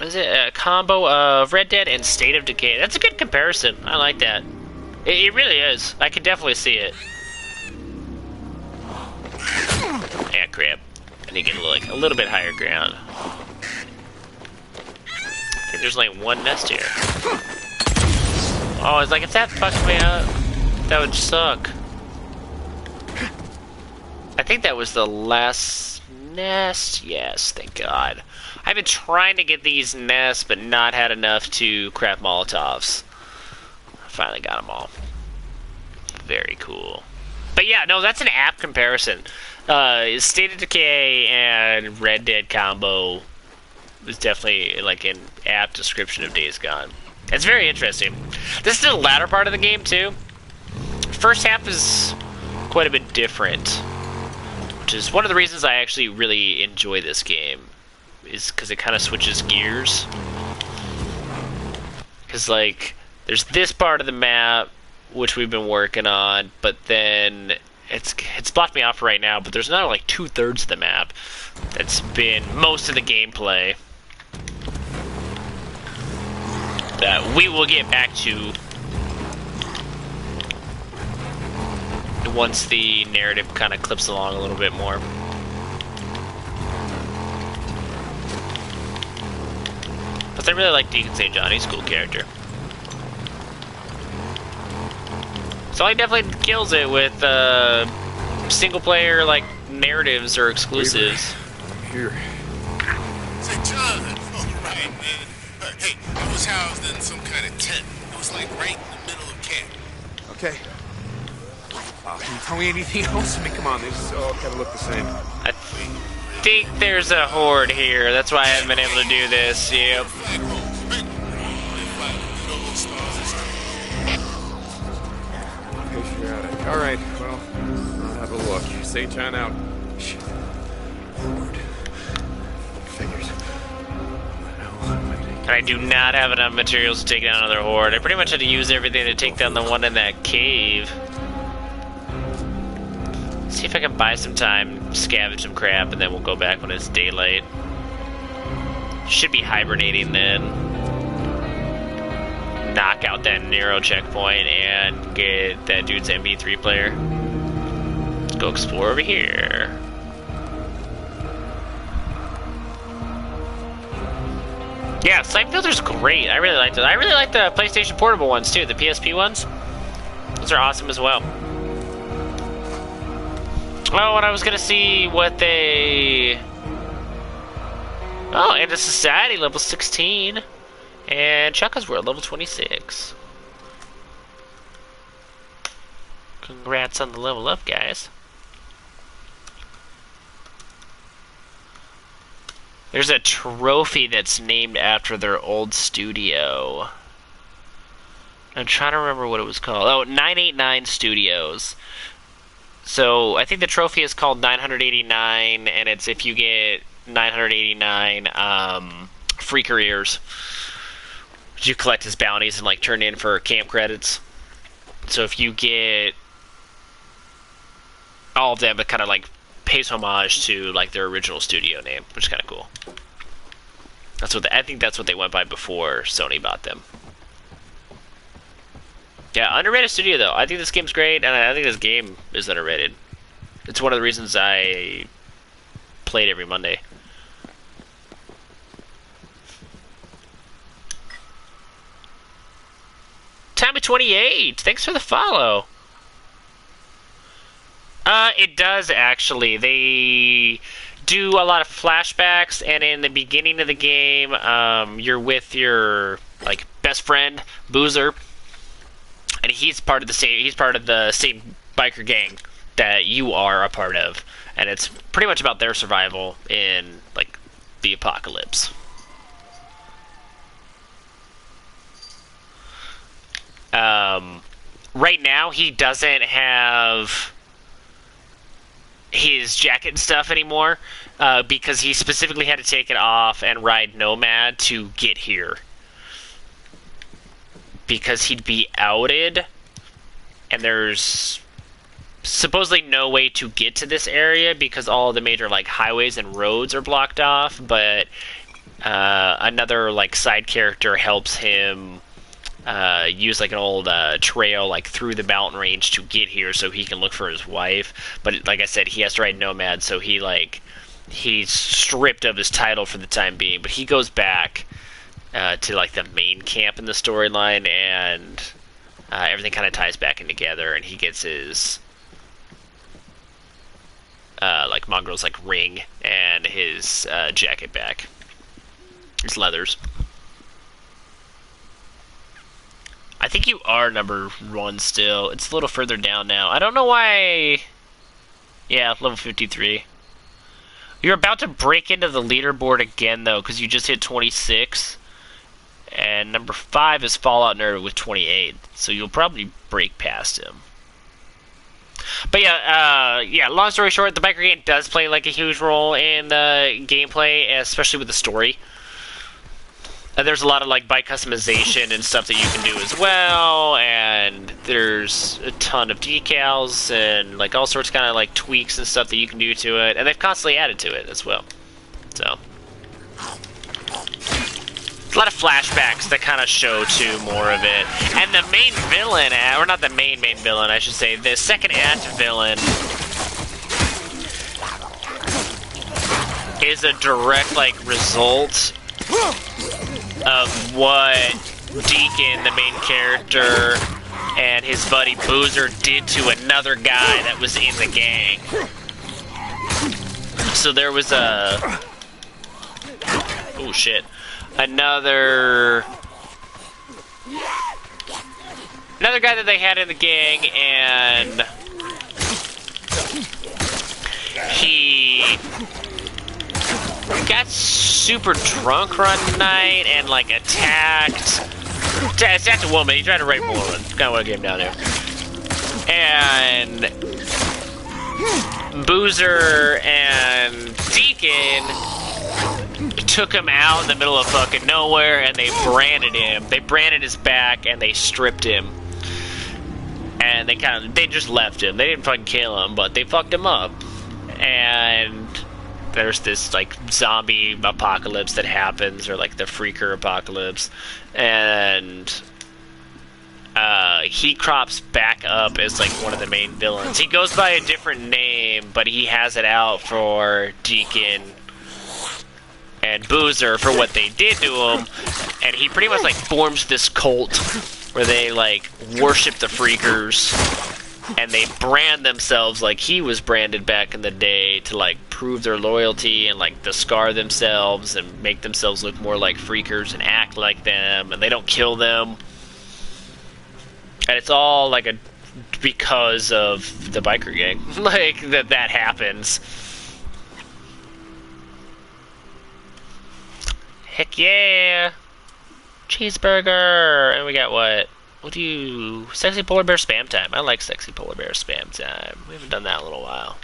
is it a combo of Red Dead and State of Decay? That's a good comparison. I like that. It really is. I can definitely see it. Yeah, crap. I need to get like a little bit higher ground. I think there's like one nest here. Oh, it's like if that fucked me up, that would suck. I think that was the last nest. Yes, thank God. I've been trying to get these nests, but not had enough to craft Molotovs. I finally got them all. Very cool. But yeah, no, that's an apt comparison. State of Decay and Red Dead combo is definitely like an apt description of Days Gone. It's very interesting. This is the latter part of the game too. First half is quite a bit different, which is one of the reasons I actually really enjoy this game, is because it kind of switches gears. Because like, there's this part of the map which we've been working on, but then it's blocked me off right now, but there's another like 2/3 of the map that's been most of the gameplay that we will get back to once the narrative kind of clips along a little bit more. But I really like Deacon St. John. He's a cool character. So he definitely kills it with single player like narratives or exclusives. Here. St. John, all right, man. Hey, I was housed in some kind of tent. It was like right in the middle of camp. Okay. Can you tell me anything else? I mean, come on, they just all kind of look the same. I think there's a horde here. That's why I haven't been able to do this. Yep. All right, well, I'll have a look. St. John out. Shit. Lord. Figures. And I do not have enough materials to take down another horde. I pretty much had to use everything to take down the one in that cave. See if I can buy some time, scavenge some crap, and then we'll go back when it's daylight. Should be hibernating then. Knock out that Nero checkpoint and get that dude's MP3 player. Let's go explore over here. Yeah, Sight Filter's great. I really like it. I really like the PlayStation Portable ones too, the PSP ones. Those are awesome as well. Oh, and I was gonna see what they... Oh, and the Society level 16. And Chaka's World, level 26. Congrats on the level up, guys. There's a trophy that's named after their old studio. I'm trying to remember what it was called. Oh, 989 Studios. So, I think the trophy is called 989, and it's if you get 989 free careers. You collect his bounties and like turn in for camp credits. So if you get all of them, it kind of like pays homage to like their original studio name, which is kind of cool. That's what I think that's what they went by before Sony bought them. Yeah, underrated studio though. I think this game's great, and I think this game is underrated. It's one of the reasons I played every Monday. Tommy28, thanks for the follow. It does actually. They do a lot of flashbacks, and in the beginning of the game, you're with your like best friend Boozer, and he's part of the same biker gang that you are a part of, and it's pretty much about their survival in like the apocalypse. Right now, he doesn't have his jacket and stuff anymore because he specifically had to take it off and ride Nomad to get here. Because he'd be outed, and there's supposedly no way to get to this area because all the major like highways and roads are blocked off, but another like side character helps him use like an old trail like through the mountain range to get here so he can look for his wife. But like I said, he has to ride Nomad, so he's stripped of his title for the time being. But he goes back to like the main camp in the storyline, and everything kind of ties back in together, and he gets his like Mongrel's like ring and his jacket back, his leathers. I think you are number 1 still. It's a little further down now. I don't know why. Yeah, level 53. You're about to break into the leaderboard again, though, because you just hit 26. And number 5 is Fallout Nerd with 28. So you'll probably break past him. But yeah, long story short, the biker game does play like a huge role in the gameplay, especially with the story. There's a lot of like bike customization and stuff that you can do as well, and there's a ton of decals and like all sorts of kind of like tweaks and stuff that you can do to it, and they've constantly added to it as well. So a lot of flashbacks that kind of show to more of it. And the main villain, or not the main villain, I should say, the second act villain is a direct like result of what Deacon, the main character, and his buddy Boozer did to another guy that was in the gang. So there was a... oh shit. Another guy that they had in the gang, and he got super drunk one night and like attacked a woman. He tried to rape a woman. Kind of what I came down to. And Boozer and Deacon took him out in the middle of fucking nowhere, and they branded him. They branded his back and they stripped him. And they just left him. They didn't fucking kill him, but they fucked him up. And there's this like zombie apocalypse that happens, or like the freaker apocalypse, and he crops back up as like one of the main villains. He goes by a different name, but he has it out for Deacon and Boozer for what they did to him, and he pretty much like forms this cult where they like worship the freakers, and they brand themselves like he was branded back in the day to like prove their loyalty and like discard themselves and make themselves look more like freakers and act like them, and they don't kill them. And it's all like because of the biker gang. Like that happens. Heck yeah! Cheeseburger! And we got what? What do you... Sexy Polar Bear Spam Time. I like Sexy Polar Bear Spam Time. We haven't done that in a little while.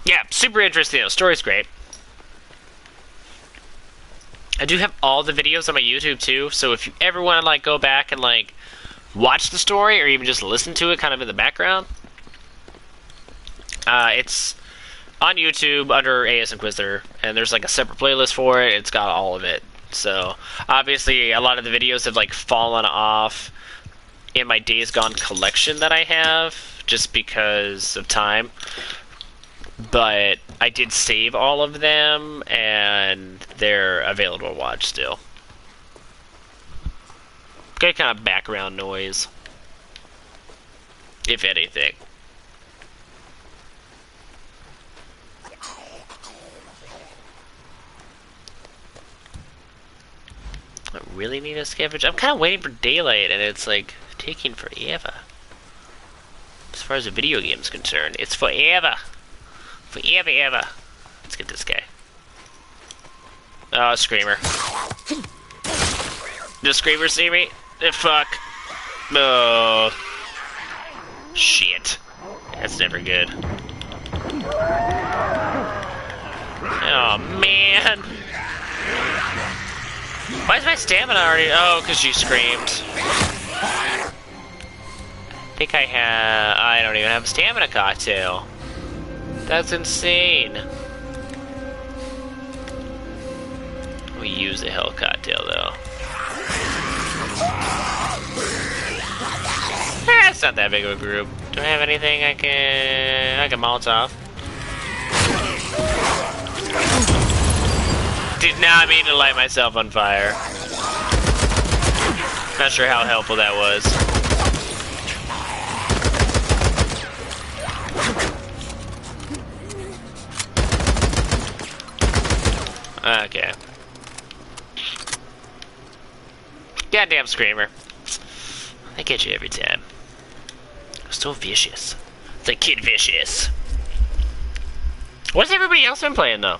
Yeah, super interesting. The story's great. I do have all the videos on my YouTube too, so if you ever want to like go back and like watch the story, or even just listen to it kind of in the background, it's on YouTube under ASInquisitor, and there's like a separate playlist for it. It's got all of it. So obviously a lot of the videos have like fallen off in my Days Gone collection that I have, just because of time. But I did save all of them, and they're available to watch still. Good kind of background noise, if anything. I really need a scavenge. I'm kind of waiting for daylight, and it's like taking forever. As far as the video game is concerned, it's forever. Forever, ever. Let's get this guy. Oh, Screamer. Does Screamer see me? Fuck. Oh. Shit. That's never good. Oh, man. Why is my stamina already... Oh, because you screamed. I think I have... I don't even have a stamina cocktail. That's insane. We use a hell cocktail though. It's not that big of a group. Do I have anything I can Molotov? Did not mean to light myself on fire. Not sure how helpful that was. Okay. Goddamn screamer. I get you every time. So vicious. It's like Kid Vicious. What's everybody else been playing though?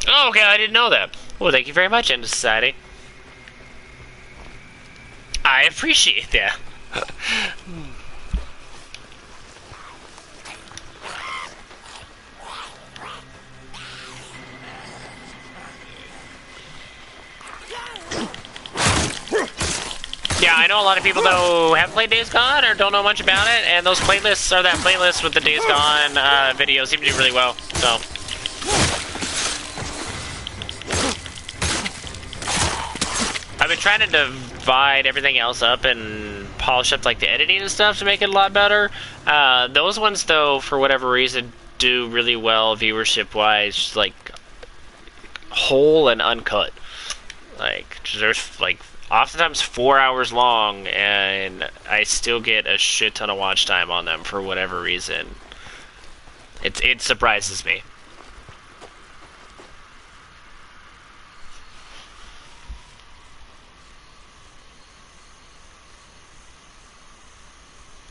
Oh, okay, I didn't know that. Well, thank you very much, End of Society. I appreciate that. Yeah, I know a lot of people though haven't played Days Gone or don't know much about it, and those playlists or that playlist with the Days Gone videos seem to do really well. So. I've been trying to divide everything else up and polish up like the editing and stuff to make it a lot better. Those ones though, for whatever reason, do really well viewership wise, like whole and uncut. Like there's like oftentimes 4 hours long, and I still get a shit ton of watch time on them for whatever reason. It surprises me.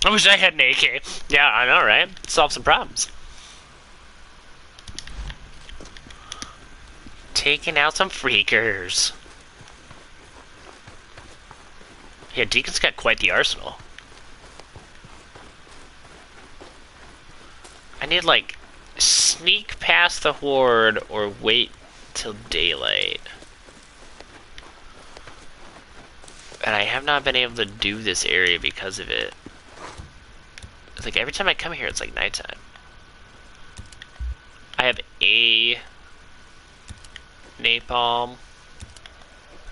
I wish I had an AK. Yeah, I know, right? Solve some problems. Taking out some freakers. Yeah, Deacon's got quite the arsenal. I need, like, sneak past the horde or wait till daylight. And I have not been able to do this area because of it. It's like every time I come here, it's like nighttime. I have a napalm,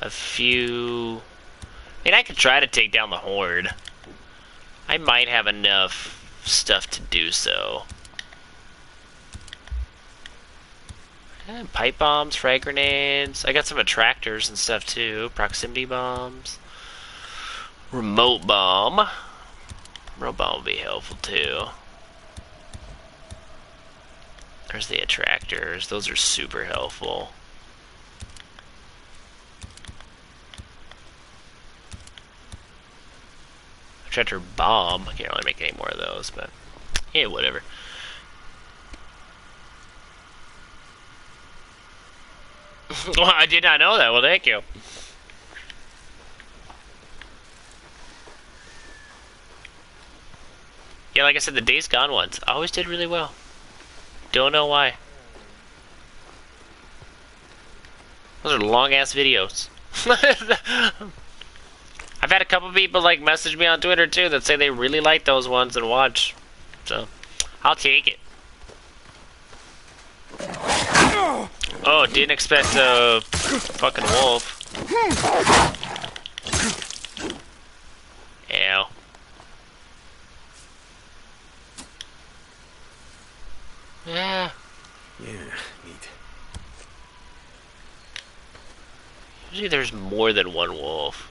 a few. I mean, I could try to take down the horde. I might have enough stuff to do so. Pipe bombs, frag grenades. I got some attractors and stuff too. Proximity bombs. Remote bomb. Remote bomb will be helpful too. There's the attractors. Those are super helpful. Attractor bomb. I can't really make any more of those, but yeah, whatever. Well, I did not know that. Well, thank you. Yeah, like I said, the Days Gone ones always did really well. Don't know why. Those are long-ass videos. I've had a couple people like message me on Twitter too that say they really like those ones and watch. So, I'll take it. Oh, didn't expect a fucking wolf. Ow. Yeah. Yeah, neat. Usually there's more than one wolf.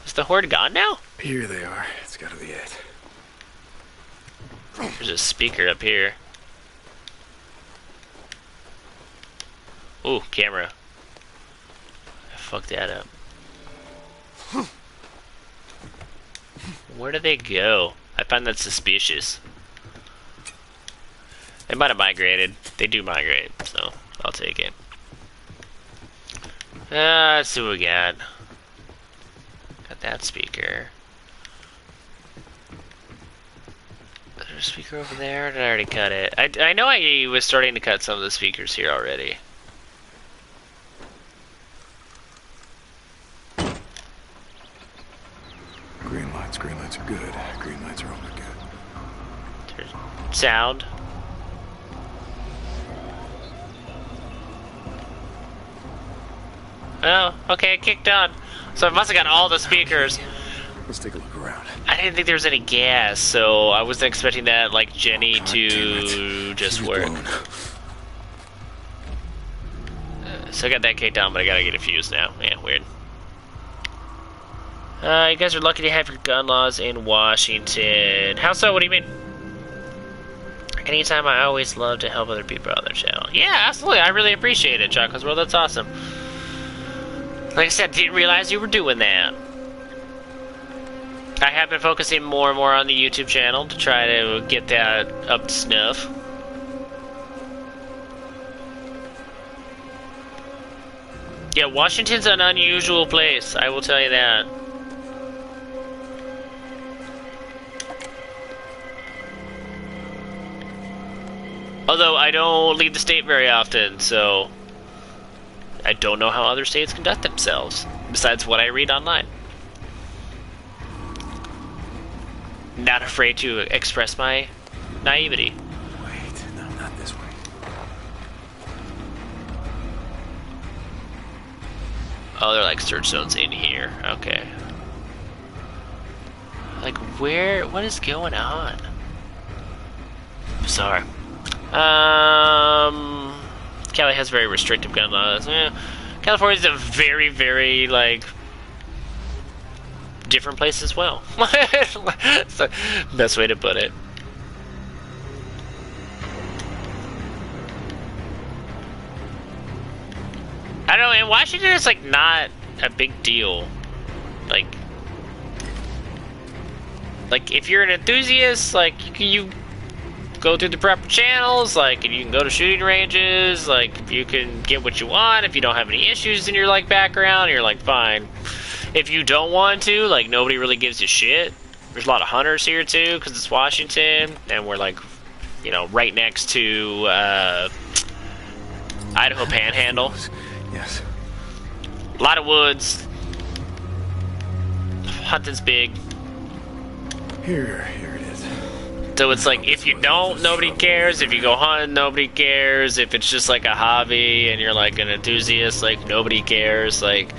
Is the horde gone now? Here they are. It's gotta be it. There's a speaker up here. Ooh, camera. I fucked that up. Where do they go? I find that suspicious. They might have migrated. They do migrate, so I'll take it. Let's see what we got. Got that speaker. Is there a speaker over there? Or did I already cut it? I know I was starting to cut some of the speakers here already. Green lights are good. Green lights are only good. sound. Oh, okay, it kicked on. So it must have got all the speakers. Let's take a look around. I didn't think there was any gas, so I wasn't expecting that, like, Jenny to just work. So I got that kicked on, but I gotta get a fuse now. Yeah, weird. You guys are lucky to have your gun laws in Washington. How so? What do you mean? Anytime, I always love to help other people on their channel. Yeah, absolutely. I really appreciate it, Chocolate's World. That's awesome. Like I said, didn't realize you were doing that. I have been focusing more and more on the YouTube channel to try to get that up to snuff. Yeah, Washington's an unusual place, I will tell you that. Although I don't leave the state very often, so I don't know how other states conduct themselves, besides what I read online. Not afraid to express my naivety. Wait, no, not this way. Oh, they're like search zones in here. Okay. Like, where? What is going on? Bizarre. Cali has very restrictive gun laws. California's a very, very, like, different place as well. That's the best way to put it. I don't know, in Washington it's like not a big deal. Like if you're an enthusiast, like you go through the proper channels, like you can go to shooting ranges, like you can get what you want. If you don't have any issues in your like background, you're like fine. If you don't want to, like nobody really gives a shit. There's a lot of hunters here too, because it's Washington, and we're like, you know, right next to Idaho Panhandle. Yes. A lot of woods. Hunting's big. Here it is. So it's like, if you don't, nobody cares. If you go hunting, nobody cares. If it's just like a hobby and you're like an enthusiast, like nobody cares. Like,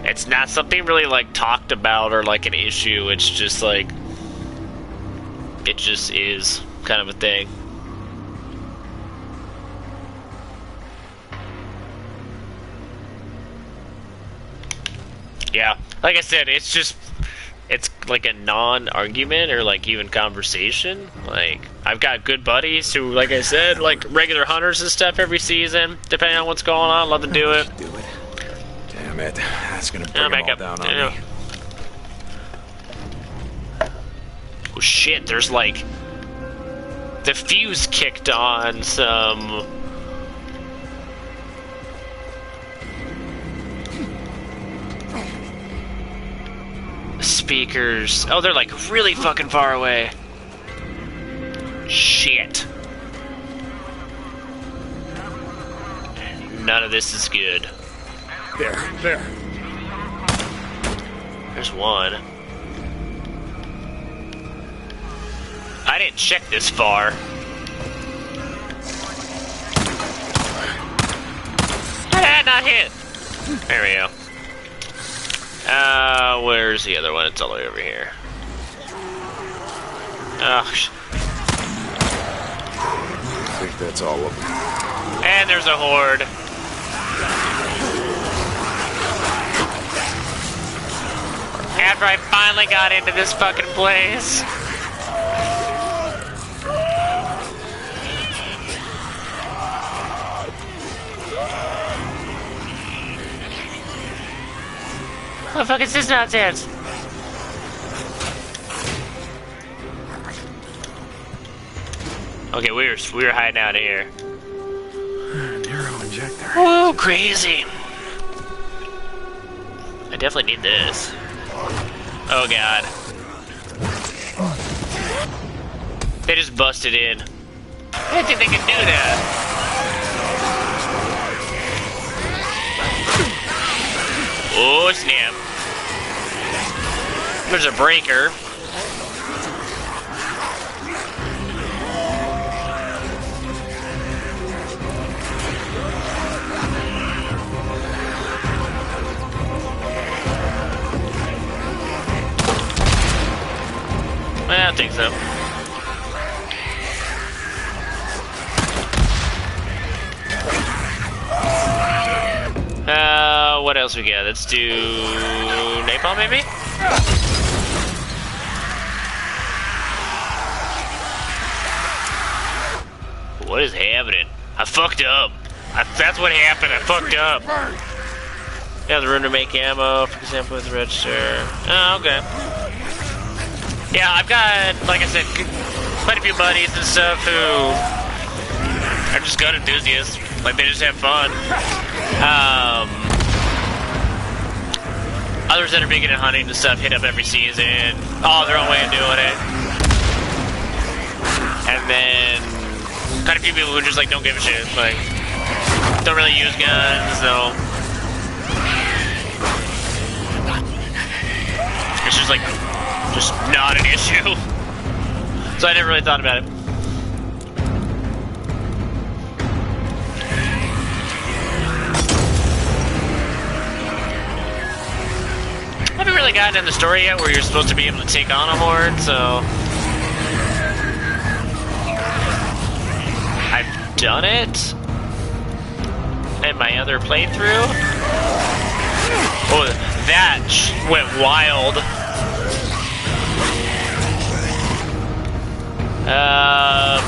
it's not something really like talked about or like an issue. It's just like, it just is kind of a thing. Yeah, like I said, it's just, it's like a non-argument or like even conversation. Like, I've got good buddies who, like I said, like regular hunters and stuff every season, depending on what's going on, love to do it. Do it. Damn it, that's gonna bring it all down on me. Oh shit, there's like, the fuse kicked on some... speakers. Oh, they're like really fucking far away. Shit. None of this is good. There. There's one. I didn't check this far. Ah, not hit. There we go. Where's the other one? It's all the way over here. Oh, I think that's all of them. and there's a horde. After I finally got into this fucking place. What the fuck is this nonsense? Okay, we were hiding out here. Narrow injector. Oh, crazy. I definitely need this. Oh god. They just busted in. I didn't think they could do that. Oh snap. There's a breaker. I don't think so. What else we got? Let's do napalm, maybe? What is happening? I fucked up. That's what happened. I fucked up. Yeah, the room to make ammo, for example, with the register. Oh, okay. Yeah, I've got, like I said, quite a few buddies and stuff who are just gun enthusiasts. Like, they just have fun. Others that are big into hunting and stuff hit up every season. Oh, their own way of doing it. And then, quite a few people who just, like, don't give a shit. Like, don't really use guns, no. It's just, like, just not an issue. So I never really thought about it. I haven't really gotten in the story yet where you're supposed to be able to take on a horde, so... I've done it in my other playthrough. Oh, that went wild.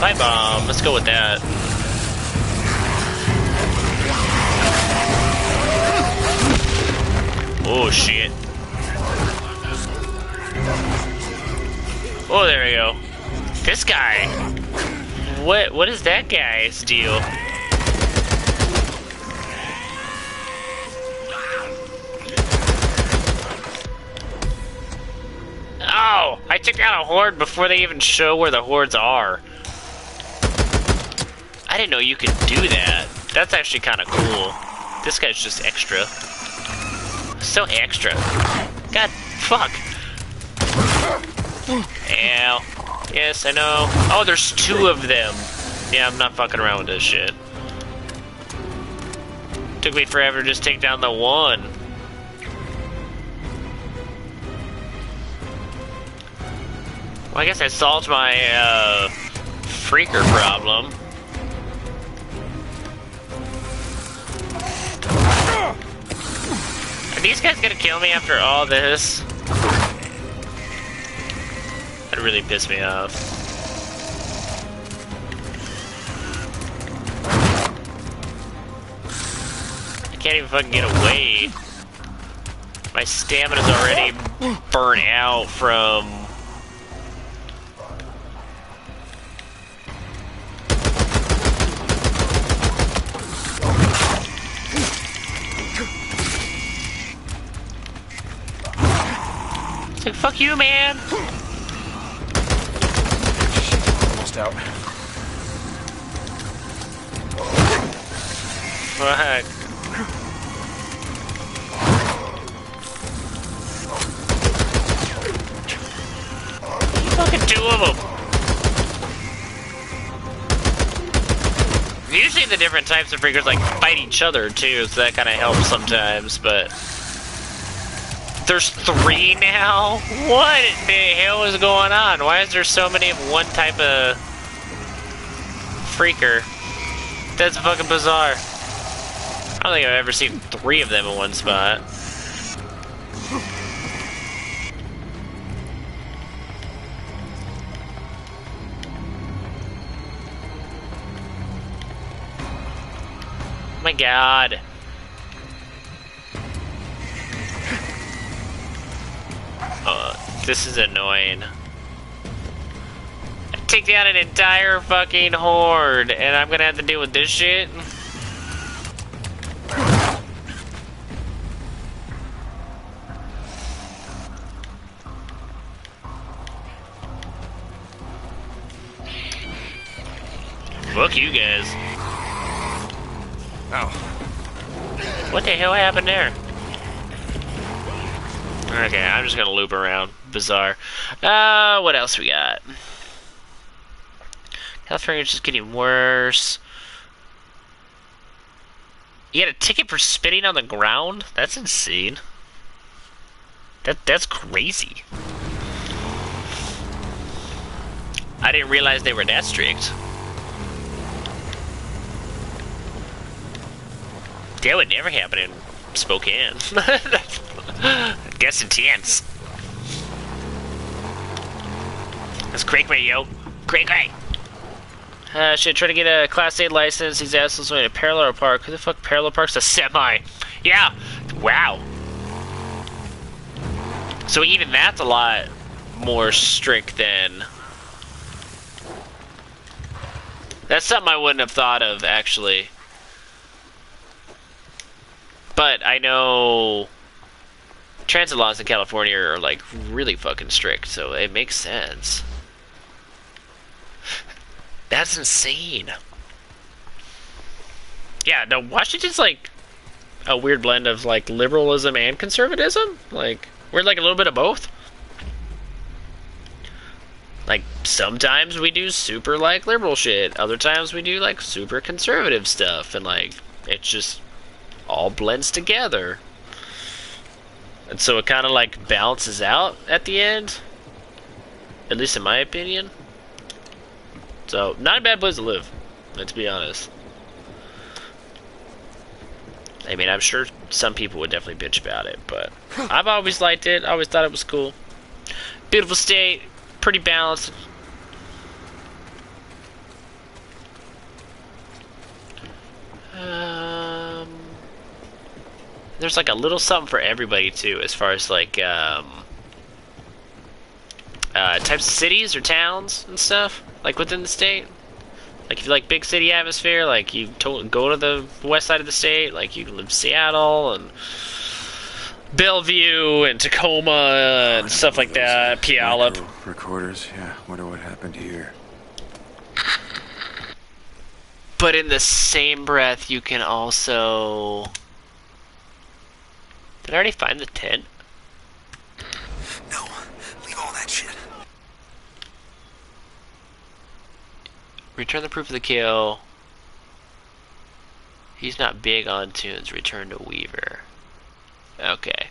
Pipe bomb. Let's go with that. Oh, shit. Oh, there we go. This guy. What is that guy's deal? Oh, I took out a horde before they even show where the hordes are. I didn't know you could do that. That's actually kind of cool. This guy's just extra. So extra. God, fuck. Ow. Yes, I know. Oh, there's two of them. Yeah, I'm not fucking around with this shit. Took me forever to just take down the one. Well, I guess I solved my, freaker problem. Are these guys gonna kill me after all this? That really pissed me off. I can't even fucking get away. My stamina's already burnt out from... It's like, fuck you, man! Almost out. Fuck. Fucking two of them! Usually the different types of freakers, like, fight each other, too, so that kind of helps sometimes, but... There's three now? What the hell is going on? Why is there so many of one type of freaker? That's fucking bizarre. I don't think I've ever seen three of them in one spot. Oh my god. This is annoying. I take down an entire fucking horde, and I'm gonna have to deal with this shit? Fuck you guys. Ow. What the hell happened there? Okay, I'm just gonna loop around. Bizarre. What else we got? California's just getting worse. You get a ticket for spitting on the ground? That's insane. That's crazy. I didn't realize they were that strict. That would never happen in Spokane. That's intense. That's cray cray, yo. Cray cray. Should try to get a Class A license. These assholes went to parallel park. Who the fuck parallel park's a semi? Yeah. Wow. So even that's a lot more strict than... That's something I wouldn't have thought of, actually. But I know transit laws in California are, like, really fucking strict, so it makes sense. That's insane. Yeah, no, Washington's like a weird blend of like liberalism and conservatism. Like, we're like a little bit of both. Like, sometimes we do super like liberal shit. Other times we do like super conservative stuff. And like, it just all blends together. And so it kind of like balances out at the end. At least in my opinion. So, not a bad place to live, to be honest. I mean, I'm sure some people would definitely bitch about it, but I've always liked it. I always thought it was cool. Beautiful state, pretty balanced. There's like a little something for everybody, too, as far as like, types of cities or towns and stuff. Like within the state, like if you like big city atmosphere, like you go to the west side of the state, like you can live in Seattle and Bellevue and Tacoma and stuff like that. Puyallup. Recorders, yeah. Wonder what happened here. But in the same breath, you can also. Did I already find the tent? No, leave all that shit. Return the proof of the kill. He's not big on tunes. Return to Weaver. Okay.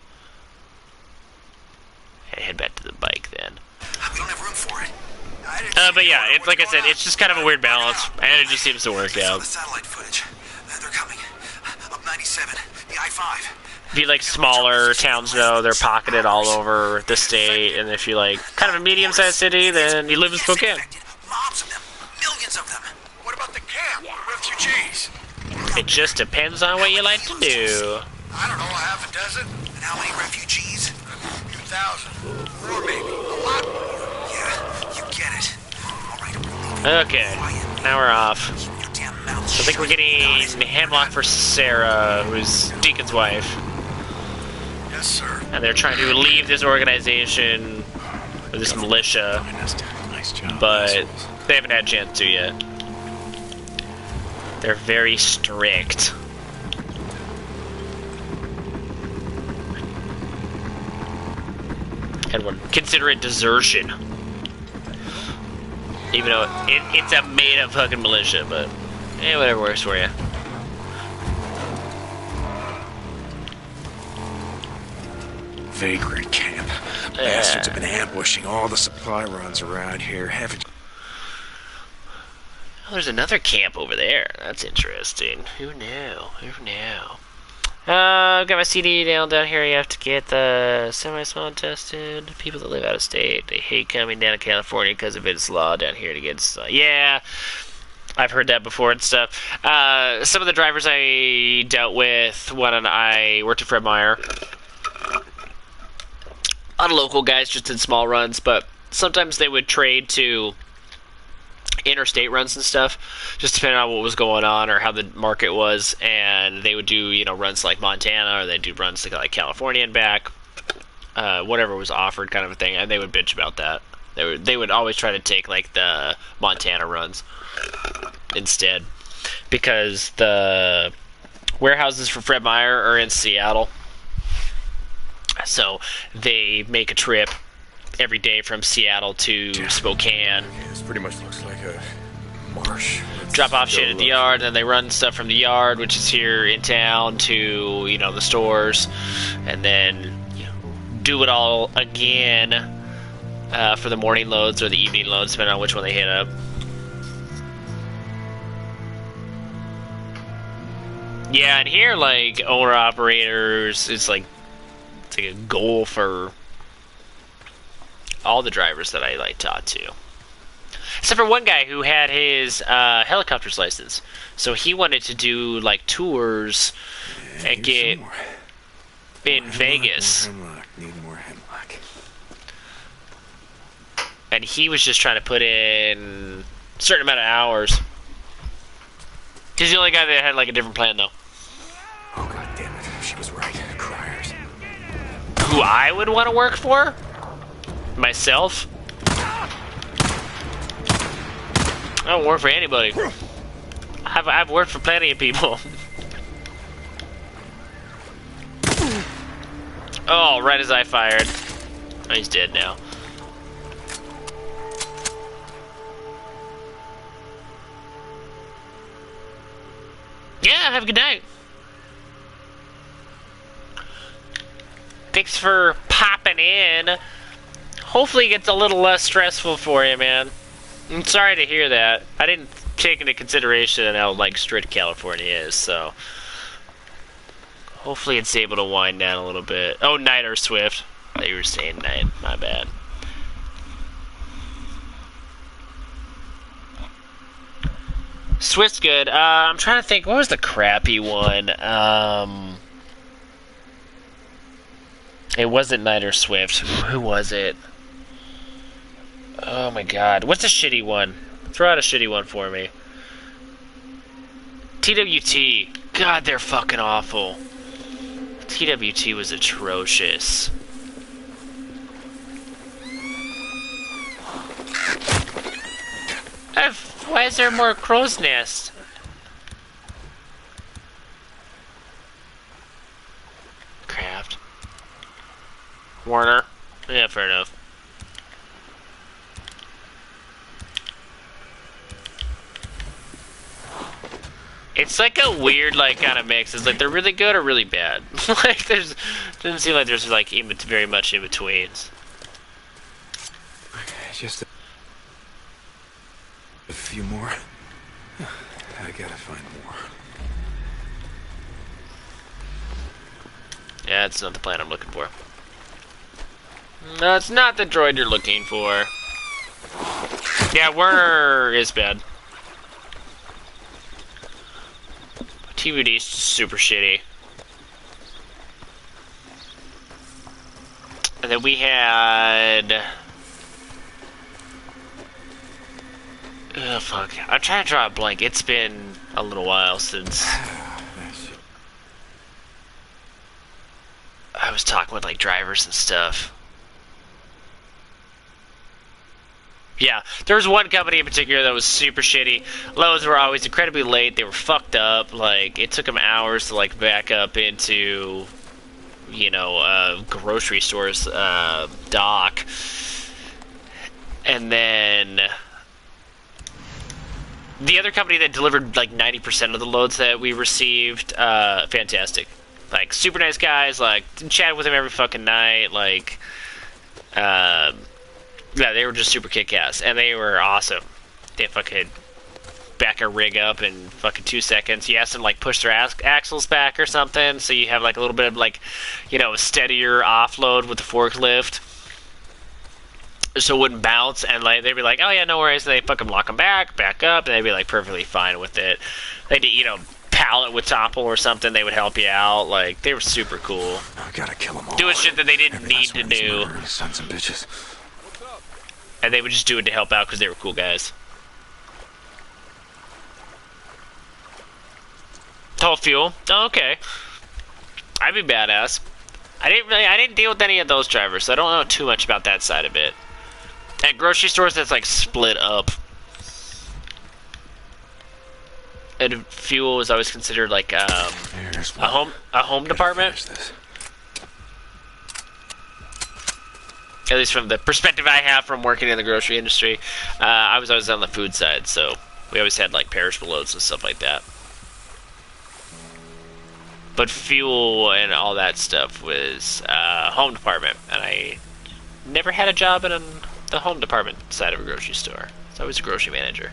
Hey, head back to the bike then. We don't have room for it. But yeah, it's like I said, it's just kind of a weird balance, and it just seems to work out. The satellite footage. They're coming. Up 97, the I-5. If you like smaller towns, though, they're pocketed all over the state, and if you like kind of a medium-sized city, then you live in Spokane. Mobs of them. Millions of them. What about the camp? Refugees? It just depends on what you like to do. I don't know, a half a dozen. And how many refugees? 2,000. Or maybe a lot more. Yeah, you get it. All right. Okay, now we're off. So I think we're getting Hemlock for Sarah, who's Deacon's wife. Yes, sir. And they're trying to leave this organization, or this militia, but they haven't had a chance to yet. They're very strict. And would consider it desertion. Even though it's a made-up fucking militia, but whatever works for you. Vagrant camp. Bastards have been ambushing all the supply runs around here. Haven't. Oh, there's another camp over there. That's interesting. Who knew? Who knew? I've got my CD down here. You have to get the semi-spawn tested. People that live out of state, they hate coming down to California because of its law down here to get stuff. Yeah, I've heard that before and stuff. Some of the drivers I dealt with when I worked at Fred Meyer, a lot of local guys just did small runs, but sometimes they would trade to interstate runs and stuff, just depending on what was going on or how the market was, and they would do, runs like Montana, or they'd do runs to like California and back, whatever was offered kind of a thing, and they would bitch about that. They would always try to take like the Montana runs instead, because the warehouses for Fred Meyer are in Seattle, so they make a trip every day from Seattle to Spokane. This pretty much looks like a marsh. Drop off shit at the yard, and they run stuff from the yard, which is here in town, to the stores, and then do it all again for the morning loads or the evening loads, depending on which one they hit up. Yeah, and here, like, owner-operators, it's like a goal for all the drivers that I, like, taught to. Except for one guy who had his helicopter's license. So he wanted to do, like, tours and get in Vegas. More hemlock. Need more hemlock. And he was just trying to put in a certain amount of hours. He's the only guy that had, like, a different plan, though. Oh, god damn it. She was right. Criers. Who I would want to work for? Myself? I don't work for anybody. I've worked for plenty of people. Oh, right as I fired. Oh, he's dead now. Yeah, have a good night. Thanks for popping in. Hopefully it gets a little less stressful for you, man. I'm sorry to hear that. I didn't take into consideration how, like, strict California is, so... Hopefully it's able to wind down a little bit. Oh, night or Swift. I thought you were saying night. My bad. Swift's good. I'm trying to think, what was the crappy one? It wasn't Night or Swift. Who was it? Oh my god. What's a shitty one? Throw out a shitty one for me. TWT. God, they're fucking awful. TWT was atrocious. Why is there more crow's nest? Craft. Warner. Yeah, fair enough. It's like a weird, like, kind of mix. It's like they're really good or really bad. Like, doesn't seem like there's, like, very much in betweens. Okay, just a few more. I gotta find more. Yeah, it's not the plan I'm looking for. No, it's not the droid you're looking for. Yeah, where is bad? TVD's super shitty. And then we had... Oh, fuck. I'm trying to draw a blank. It's been a little while since... I was talking with, like, drivers and stuff. Yeah, there was one company in particular that was super shitty. Loads were always incredibly late. They were fucked up. Like, it took them hours to, like, back up into, you know, grocery store's dock. And then the other company that delivered, like, 90% of the loads that we received, fantastic. Like, super nice guys, like, chatted with them every fucking night, like, yeah, they were just super kick-ass, and they were awesome. They fucking back a rig up in fucking 2 seconds. You ask them, like, push their axles back or something, so you have, like, a little bit of, like, you know, steadier offload with the forklift, so it wouldn't bounce, and, like, they'd be like, oh, yeah, no worries, and they fucking lock them back up, and they'd be, like, perfectly fine with it. They'd, you know, pallet with topple or something, they would help you out. Like, they were super cool. I gotta kill them all. Doing shit that they didn't need to do. Sons of bitches. And they would just do it to help out because they were cool guys. Total fuel? Oh, okay. I'd be badass. I didn't deal with any of those drivers, so I don't know too much about that side of it. At grocery stores, that's like split up. And fuel is always considered like a home department. At least from the perspective I have from working in the grocery industry. I was always on the food side, so we always had like perishable loads and stuff like that. But fuel and all that stuff was home department, and I never had a job in the home department side of a grocery store. It's always a grocery manager.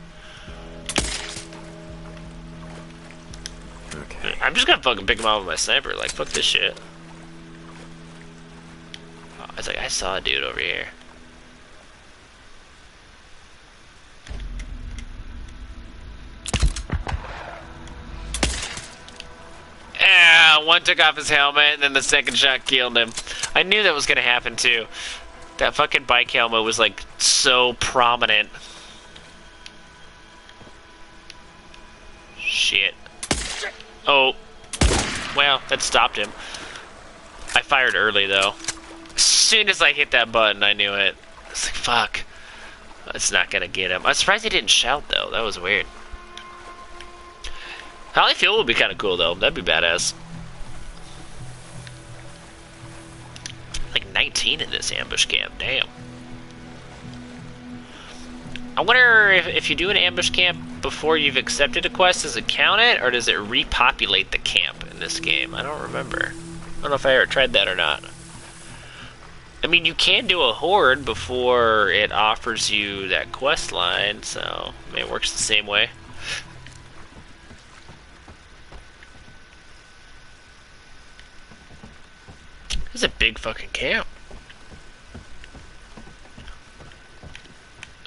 Okay. I'm just gonna fucking pick him off with my sniper. Like, fuck this shit. Oh, it's like, I saw a dude over here. Ah, one took off his helmet, and then the second shot killed him. I knew that was gonna happen too. That fucking bike helmet was like so prominent. Shit. Oh. Well, that stopped him. I fired early though. As soon as I hit that button, I knew it. I was like, fuck. It's not gonna get him. I'm surprised he didn't shout though. That was weird. Holly Fuel would be kind of cool though. That'd be badass. Like 19 in this ambush camp. Damn. I wonder if you do an ambush camp before you've accepted a quest, does it count it, or does it repopulate the camp in this game? I don't remember. I don't know if I ever tried that or not. I mean, you can do a horde before it offers you that quest line, so I mean, it works the same way. This is a big fucking camp.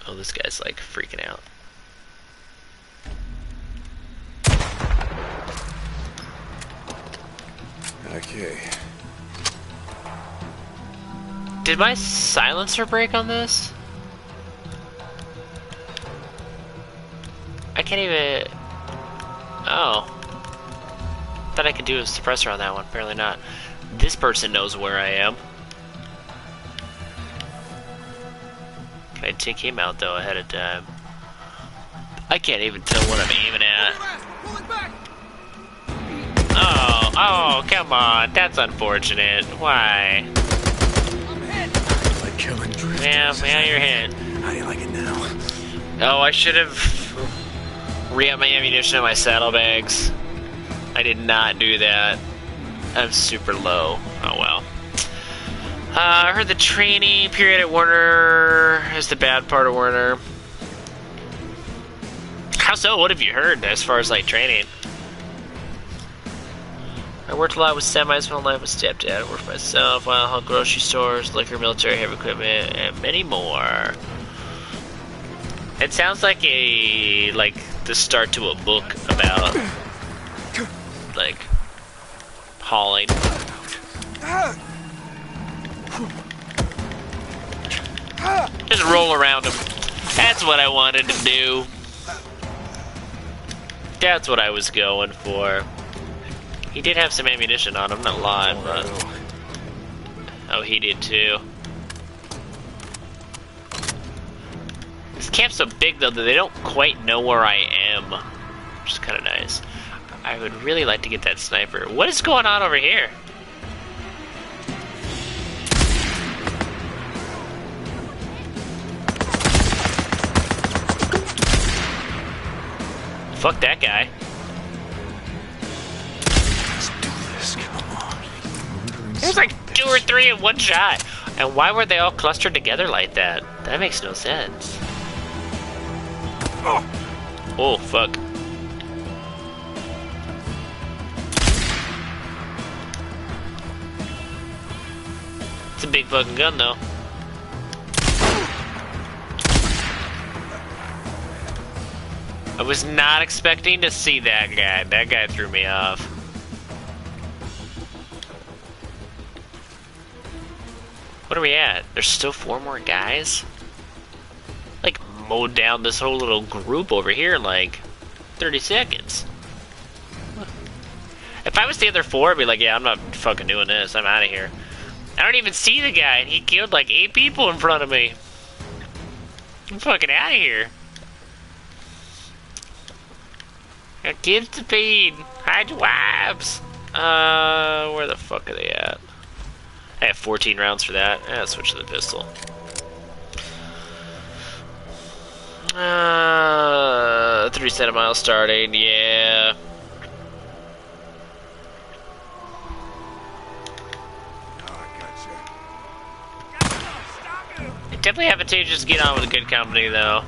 Oh, this guy's like freaking out. Okay. Did my silencer break on this? I can't even... Oh. Thought I could do a suppressor on that one. Apparently not. This person knows where I am. Can I take him out though ahead of time? I can't even tell what I'm aiming at. Oh, come on. That's unfortunate. Why? Like killing drifters. Yeah, you're hit. How do you like it now? Oh, I should have re-upped my ammunition in my saddlebags. I did not do that. I'm super low. Oh well. I heard the training period at Werner is the bad part of Werner. How so? What have you heard as far as like training? I worked a lot with semis when I was stepdad. I worked for myself, while I hung grocery stores, liquor, military, heavy equipment, and many more. It sounds like the start to a book about like hauling. Just roll around him. That's what I wanted to do. That's what I was going for. He did have some ammunition on him, not lying, but... Oh, he did too. This camp's so big though that they don't quite know where I am. Which is kind of nice. I would really like to get that sniper. What is going on over here? Fuck that guy. Let's do this, come on. There's like 2 or 3 in one shot. And why were they all clustered together like that? That makes no sense. Oh, fuck. It's a big fucking gun, though. I was not expecting to see that guy. That guy threw me off. What are we at? There's still 4 more guys? Like, mowed down this whole little group over here in like 30 seconds. If I was the other 4, I'd be like, yeah, I'm not fucking doing this. I'm out of here. I don't even see the guy, and he killed like 8 people in front of me. I'm fucking out of here. Got kids to feed. Hide your wives. Where the fuck are they at? I have 14 rounds for that. Let's switch to the pistol. 37 miles starting, yeah. definitely advantageous to get on with a good company, though.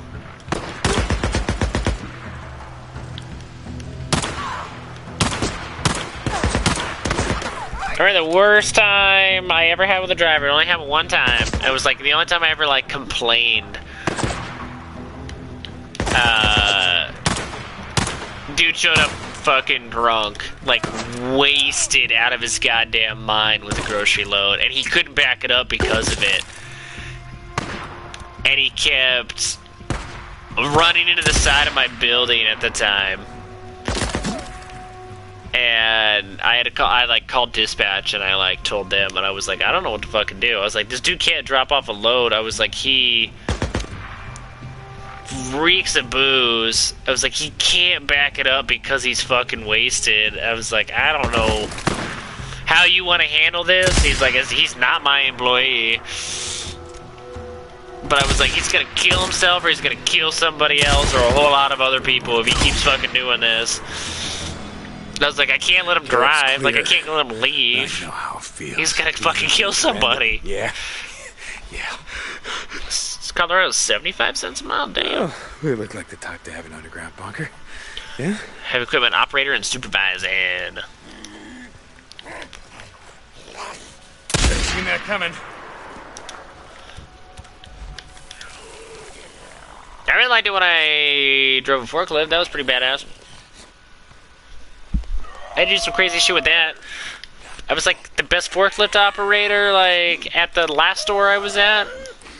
I remember the worst time I ever had with a driver. I only happened one time. It was like the only time I ever like complained. Dude showed up fucking drunk, like wasted out of his goddamn mind with a grocery load, and he couldn't back it up because of it. And he kept running into the side of my building at the time. And I had to call, I like called dispatch and I like told them, and I was like, I don't know what to fucking do. I was like, this dude can't drop off a load. I was like, he reeks of booze. I was like, he can't back it up because he's fucking wasted. I was like, I don't know how you want to handle this. He's like, he's not my employee. But I was like, he's gonna kill himself or he's gonna kill somebody else or a whole lot of other people if he keeps fucking doing this. I was like, I can't let him drive. Like, I can't let him leave. I know how it feels. He's gonna fucking kill somebody. Yeah. Yeah. Colorado's 75 cents a mile, damn. Oh, we look like the type to have an underground bunker. Yeah? Heavy equipment operator and supervising. Seen that coming. I really liked it when I drove a forklift. That was pretty badass. I had to do some crazy shit with that. I was like the best forklift operator, like at the last store I was at.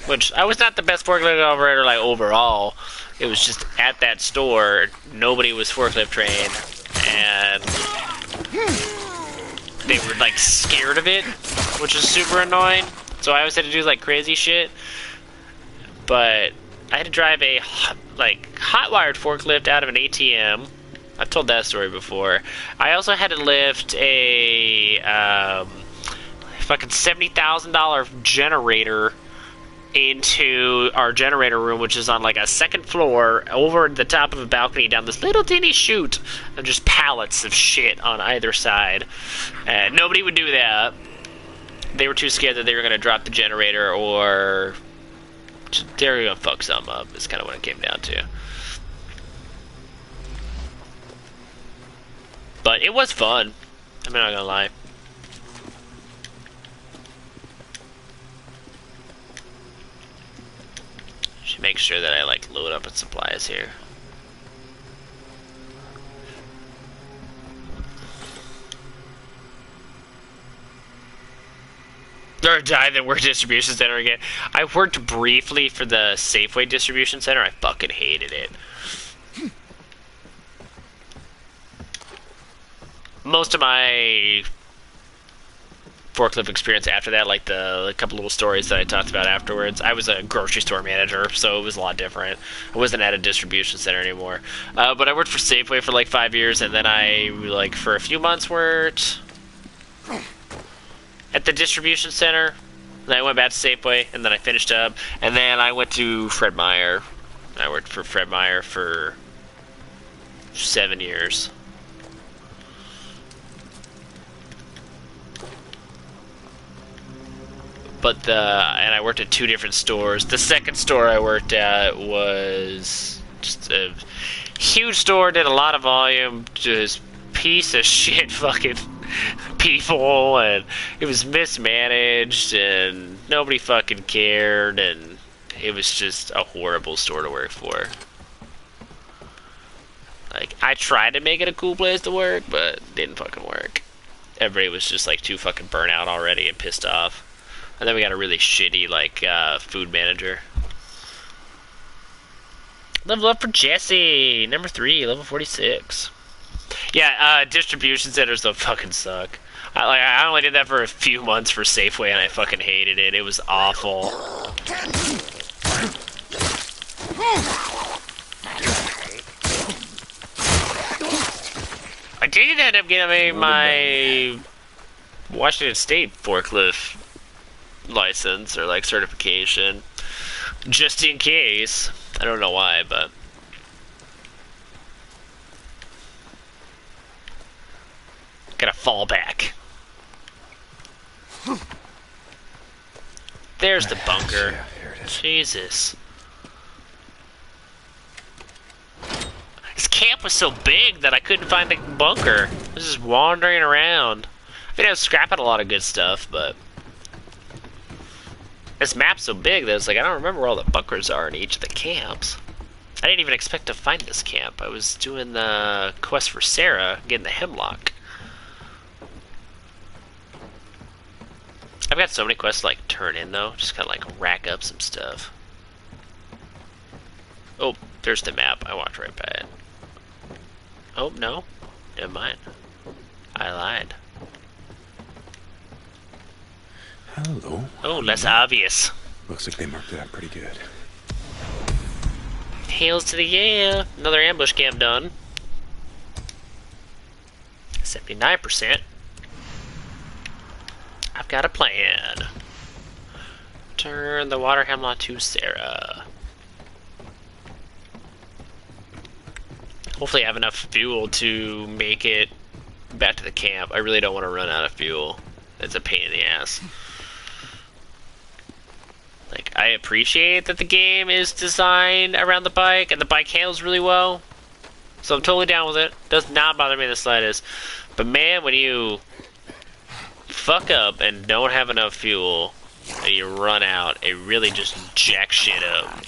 Which, I was not the best forklift operator, like, overall. It was just at that store, nobody was forklift trained, and they were, like, scared of it, which is super annoying. So I always had to do, like, crazy shit. But I had to drive a, like, hot-wired forklift out of an ATM. I've told that story before. I also had to lift a, fucking $70,000 generator into our generator room, which is on like a second floor over the top of a balcony down this little teeny chute of just pallets of shit on either side. And nobody would do that. They were too scared that they were going to drop the generator or they were going to fuck something up. Is kind of what it came down to. But it was fun. I'm not going to lie. Should make sure that I like load up with supplies here. Or dive and work distribution center again. I worked briefly for the Safeway distribution center. I fucking hated it. Most of my forklift experience after that, like the couple little stories that I talked about afterwards, I was a grocery store manager, so it was a lot different. I wasn't at a distribution center anymore. But I worked for Safeway for like 5 years, and then I, like, for a few months worked at the distribution center. Then I went back to Safeway, and then I finished up, and then I went to Fred Meyer. I worked for Fred Meyer for 7 years. But and I worked at 2 different stores. The second store I worked at was just a huge store, did a lot of volume, just piece of shit fucking people, and it was mismanaged, and nobody fucking cared, and it was just a horrible store to work for. Like, I tried to make it a cool place to work, but it didn't fucking work. Everybody was just like too fucking burnt out already and pissed off. And then we got a really shitty, like, food manager. Level up for Jesse! Number 3, level 46. Yeah, distribution centers don't fucking suck. I only did that for a few months for Safeway, and I fucking hated it. It was awful. I did end up getting my Washington State forklift license or like certification just in case. I don't know why, but gotta fall back. There's the bunker. Yeah, here it Jesus. This camp was so big that I couldn't find the bunker. I was just wandering around. I mean, I was scrapping a lot of good stuff, but this map's so big that it's like I don't remember where all the bunkers are in each of the camps. I didn't even expect to find this camp. I was doing the quest for Sarah, getting the hemlock. I've got so many quests to like turn in though. Just gotta like rack up some stuff. Oh, there's the map. I walked right by it. Oh, no. Never mind. I lied. Hello. Oh, less obvious. Looks like they marked it up pretty good. Hails to the yeah. Another ambush camp done. 79%. I've got a plan. Turn the water hemlock to Sarah. Hopefully I have enough fuel to make it back to the camp. I really don't want to run out of fuel. It's a pain in the ass. Like, I appreciate that the game is designed around the bike, and the bike handles really well. So I'm totally down with it. Does not bother me the slightest. But man, when you fuck up and don't have enough fuel, and you run out, it really just jacks shit up.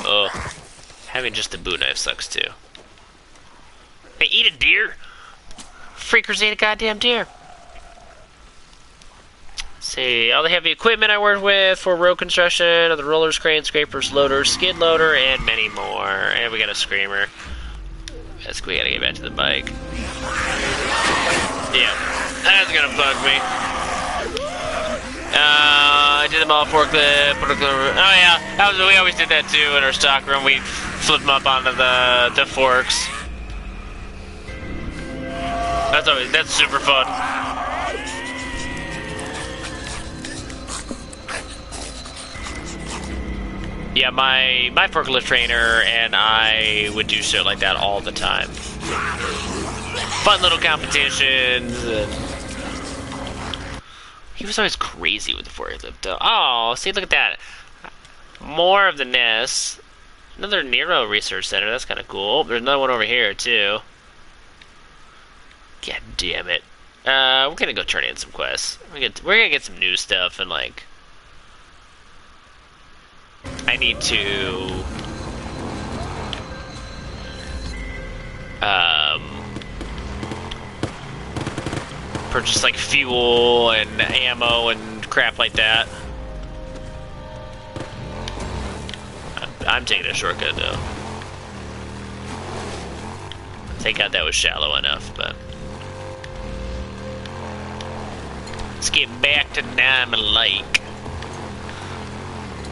Oh, having just a boot knife sucks too. Hey, eat a deer! Freakers ate a goddamn deer! See, all the heavy equipment I worked with for road construction are the rollers, cranes, scrapers, loaders, skid loader, and many more. And we got a screamer. That's we gotta get back to the bike. Yeah, that's gonna bug me. I did them all forklift. Oh yeah, we always did that too in our stock room. We flip them up onto the forks. That's super fun. Yeah, my forklift trainer and I would do shit like that all the time. Fun little competitions. He was always crazy with the forklift though. Oh, see, look at that. More of the nests. Another Nero Research Center. That's kind of cool. There's another one over here too. God damn it. We're gonna go turn in some quests. We're gonna get some new stuff and like. I need to purchase like fuel and ammo and crap like that. I'm taking a shortcut though. Thank God that was shallow enough, but let's get back to Diamond Lake.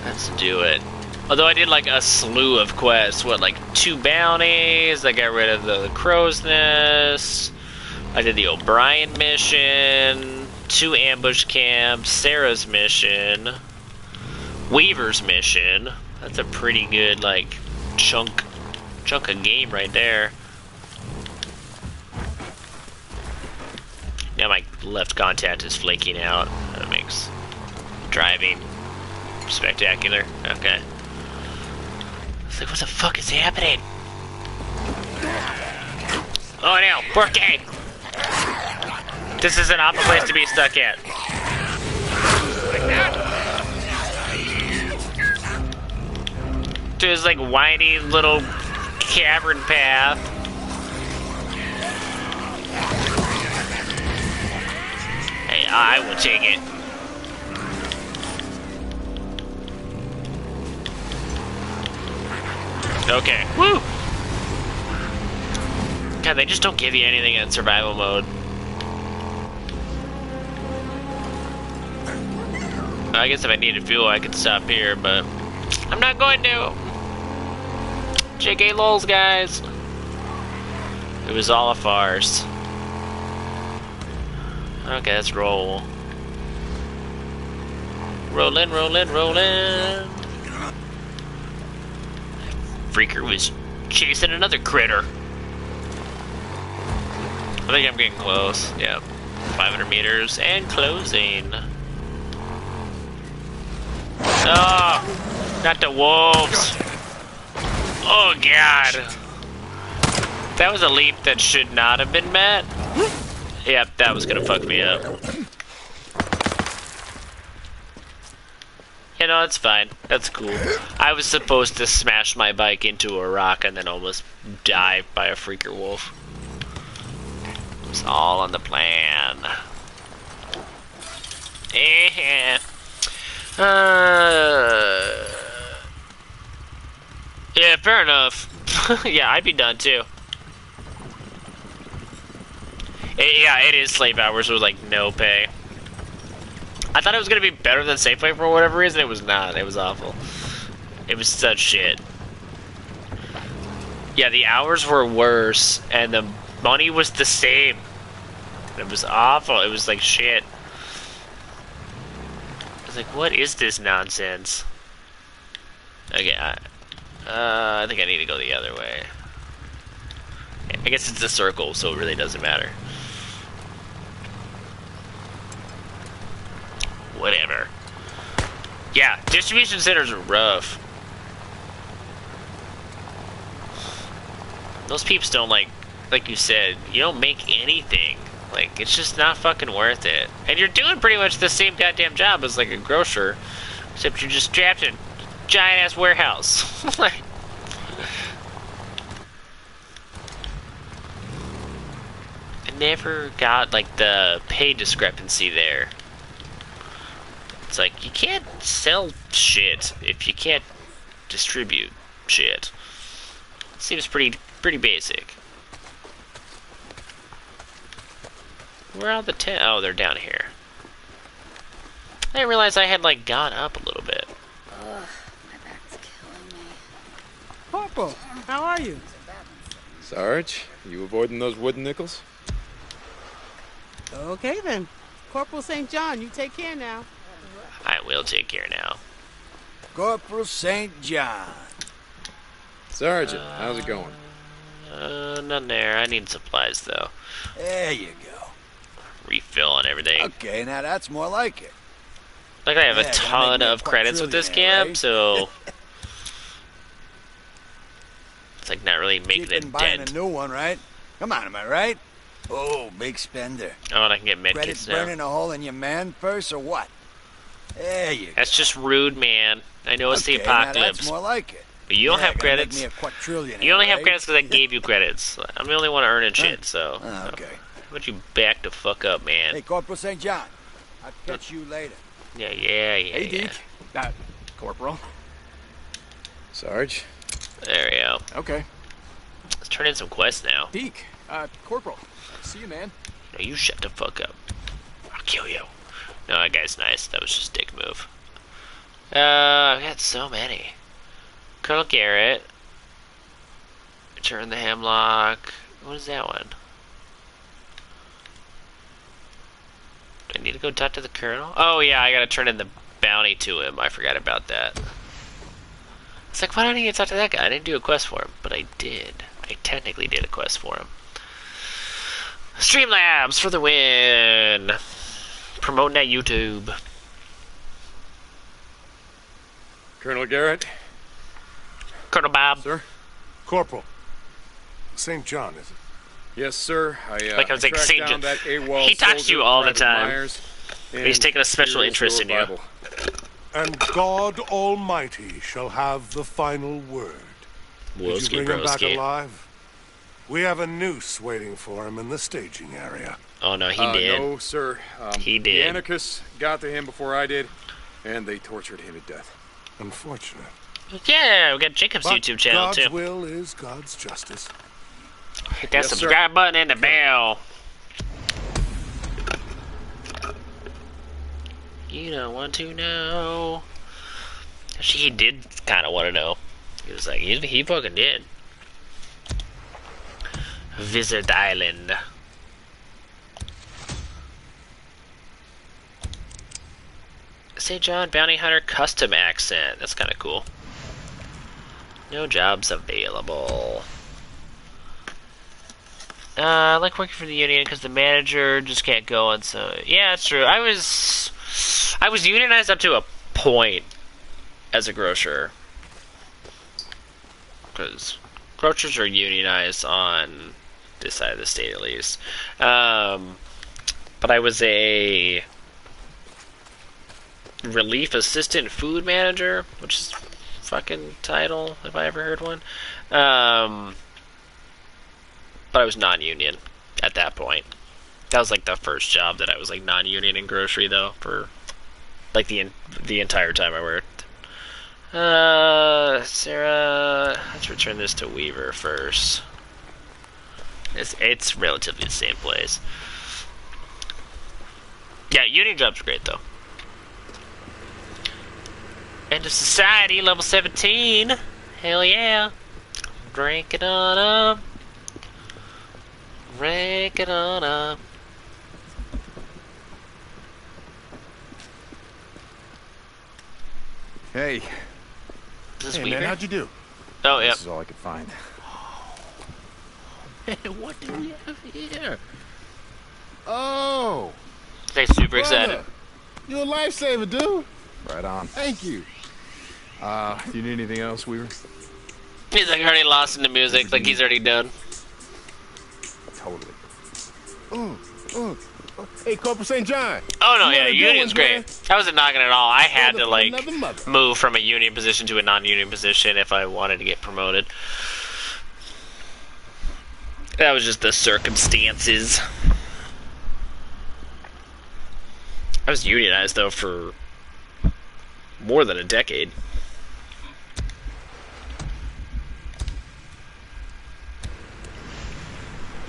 Let's do it. Although I did like a slew of quests. What, like 2 bounties? I got rid of the crow's nest. I did the O'Brien mission. 2 ambush camps. Sarah's mission. Weaver's mission. That's a pretty good like chunk of game right there. Now my left contact is flaking out. That makes driving spectacular. Okay. It's like, what the fuck is happening? Oh no, Porky! This is an awful place to be stuck at. Like that. To this like whiny little cavern path. Hey, I will take it. Okay. Woo! God, they just don't give you anything in survival mode. I guess if I needed fuel, I could stop here, but I'm not going to. JK lols, guys. It was all a farce. Okay, let's roll. Rollin', rollin', rollin'. Freaker was chasing another critter. I think I'm getting close. Yep. 500 meters and closing. Oh, not the wolves. Oh, God. That was a leap that should not have been met. Yep, that was gonna fuck me up. You know, it's fine. That's cool. I was supposed to smash my bike into a rock and then almost die by a freaker wolf. It's all on the plan. Yeah, fair enough. Yeah, I'd be done too. Yeah, it is slave hours with like no pay. I thought it was gonna be better than Safeway for whatever reason. It was not. It was awful. It was such shit. Yeah, the hours were worse, and the money was the same. It was awful. It was like shit. I was like, what is this nonsense? Okay, I think I need to go the other way. I guess it's a circle, so it really doesn't matter. Whatever. Yeah, distribution centers are rough. Those peeps don't like you said, you don't make anything. Like, it's just not fucking worth it. And you're doing pretty much the same goddamn job as like a grocer, except you're just trapped in a giant ass warehouse. Like, I never got like the pay discrepancy there. It's like, you can't sell shit if you can't distribute shit. Seems pretty basic. Where are the oh, they're down here. I didn't realize I had like gone up a little bit. Ugh, my back's killing me. Corporal, how are you? Sarge, you avoiding those wooden nickels? Okay then. Corporal St. John, you take care now. I will take care now. Corporal St. John. Sergeant, how's it going? None there. I need supplies though. There you go. Refill on everything. Okay, now that's more like it. Like I have Yeah, a gonna ton make me a of credits with this quadrillionaire, camp, right? so it's like not really making Keeping it buying dead. a new one, right? Come on, am I right? Oh, big spender. Oh, and I can get Credit medkits now. burning a hole in your man purse or what? There you go. That's just rude, man. I know it's the Okay, now apocalypse, that's more like it. but you don't Yeah, have gonna make credits. me a quadrillionaire, You only have right? credits because I gave you credits. I'm the only one earning shit, so. Oh, okay. How about you back the fuck up, man? Hey, Corporal St. John. I'll catch you later. Yeah. Hey, Deke. Corporal. Sarge? There we go. Okay. Let's turn in some quests now. Deke, Corporal. See you, man. No, you shut the fuck up. I'll kill you. No, that guy's nice. That was just a dick move. I've got so many. Colonel Garrett. Return the Hemlock. What is that one? Do I need to go talk to the Colonel? Oh yeah, I gotta turn in the bounty to him. I forgot about that. It's like, why don't I need to talk to that guy? I didn't do a quest for him, but I did. I technically did a quest for him. Streamlabs for the win! Promoting that YouTube. Colonel Garrett? Colonel Bob. Sir? Corporal. St. John, is it? Yes, sir. Like I was like, tracked St. down John- that AWOL He talks to you soldier, all the Private time. Myers, He's and taking a special here's interest your in you. Bible. And God Almighty shall have the final word. Did you Woski bring him back broski. alive? We have a noose waiting for him in the staging area. Oh no, he did. No, sir. He The did. anarchists got to him before I did, and they tortured him to death. Unfortunate. Yeah, we got Jacob's But YouTube channel God's too. will is God's justice. Hit that Yes, sir. subscribe button and the bell. You don't want to know. Actually, he did kind of want to know. He was like, he fucking did. Visit Island. St. John Bounty Hunter custom accent. That's kind of cool. No jobs available. I like working for the union because the manager just can't go on. So yeah, it's true. I was unionized up to a point as a grocer, because grocers are unionized on this side of the state at least. But I was a relief assistant food manager, which is fucking title if I ever heard one. But I was non-union at that point. That was like the first job that I was like non-union in grocery though, for like the entire time I worked. Sarah, let's return this to Weaver first. It's relatively the same place. Yeah, union jobs are great though. End of society, level 17. Hell yeah. Drink it on up. Rank it on up. Hey. Is this Hey, Weaver? man, how'd you do? Oh, yeah. This is all I could find. Hey, what do we have here? Oh, They super excited. brother, you're a lifesaver, dude. Right on. Thank you. Do you need anything else, Weaver? He's like already lost in the music, like he's already done. Totally. Hey, Corporal St. John. Oh no, You yeah, wanna do union's one, great. man? I wasn't knocking at all. I had to Brother for like another mother. move from a union position to a non-union position if I wanted to get promoted. That was just the circumstances. I was unionized though for more than a decade.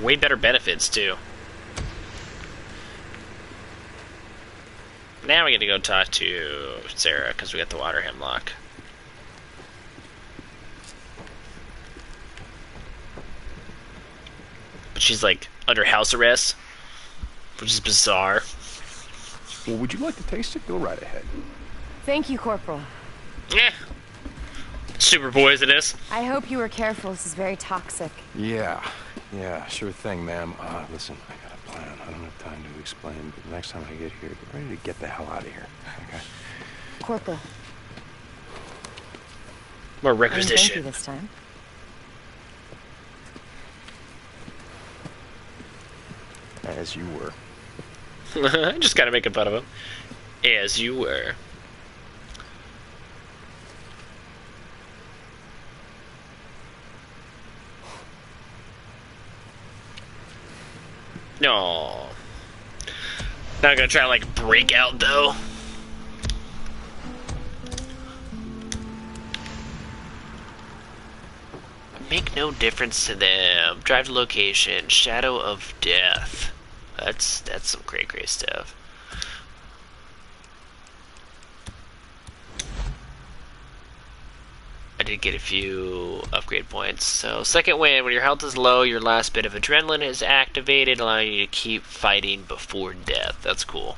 Way better benefits too. Now we get to go talk to Sarah because we got the water hemlock. But she's like under house arrest, which is bizarre. Well, would you like to taste it? Go right ahead. Thank you, Corporal. Yeah. Super poisonous. I hope you were careful. This is very toxic. Yeah, sure thing, ma'am. Listen, I got a plan. I don't have time to explain, but next time I get here, get ready to get the hell out of here, okay? Corporal. More I didn't thank you requisition. this time. As you were. Just gotta make fun of him. As you were. No. Not gonna try to like break out though. Make no difference to them. Drive to location. Shadow of death. That's some great stuff. I did get a few upgrade points. So, second win. When your health is low, your last bit of adrenaline is activated, allowing you to keep fighting before death. That's cool.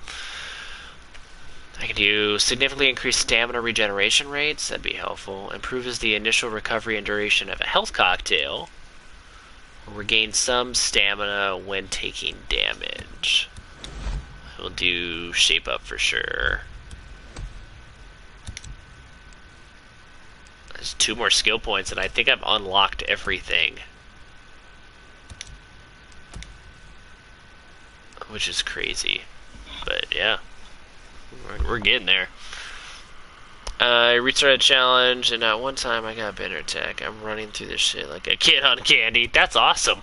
I can do significantly increased stamina regeneration rates. That'd be helpful. Improves the initial recovery and duration of a health cocktail. Regain some stamina when taking damage. We'll do shape up for sure. There's 2 more skill points, and I think I've unlocked everything. Which is crazy. But yeah. We're getting there. I restarted a challenge, and at one time I got better attack. I'm running through this shit like a kid on candy. That's awesome.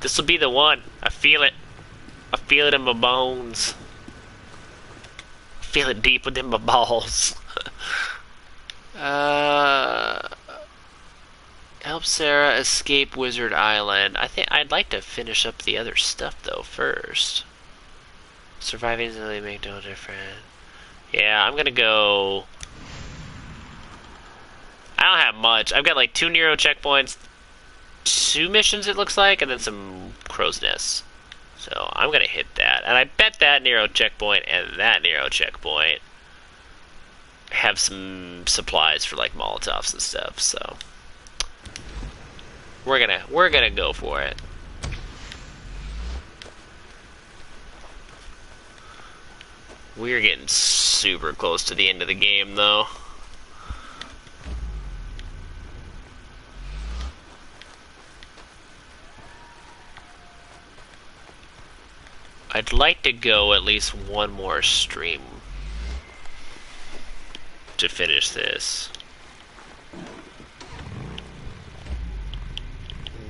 This will be the one. I feel it. I feel it in my bones. I feel it deep within my balls. Help Sarah escape Wizard Island. I think I'd like to finish up the other stuff though first. Surviving doesn't really make no difference. Yeah, I'm gonna go. I don't have much. I've got like 2 Nero checkpoints, 2 missions it looks like, and then some crow's nests. So I'm gonna hit that, and I bet that Nero checkpoint and that Nero checkpoint have some supplies for like Molotovs and stuff. So we're gonna go for it. We're getting super close to the end of the game, though. I'd like to go at least one more stream to finish this.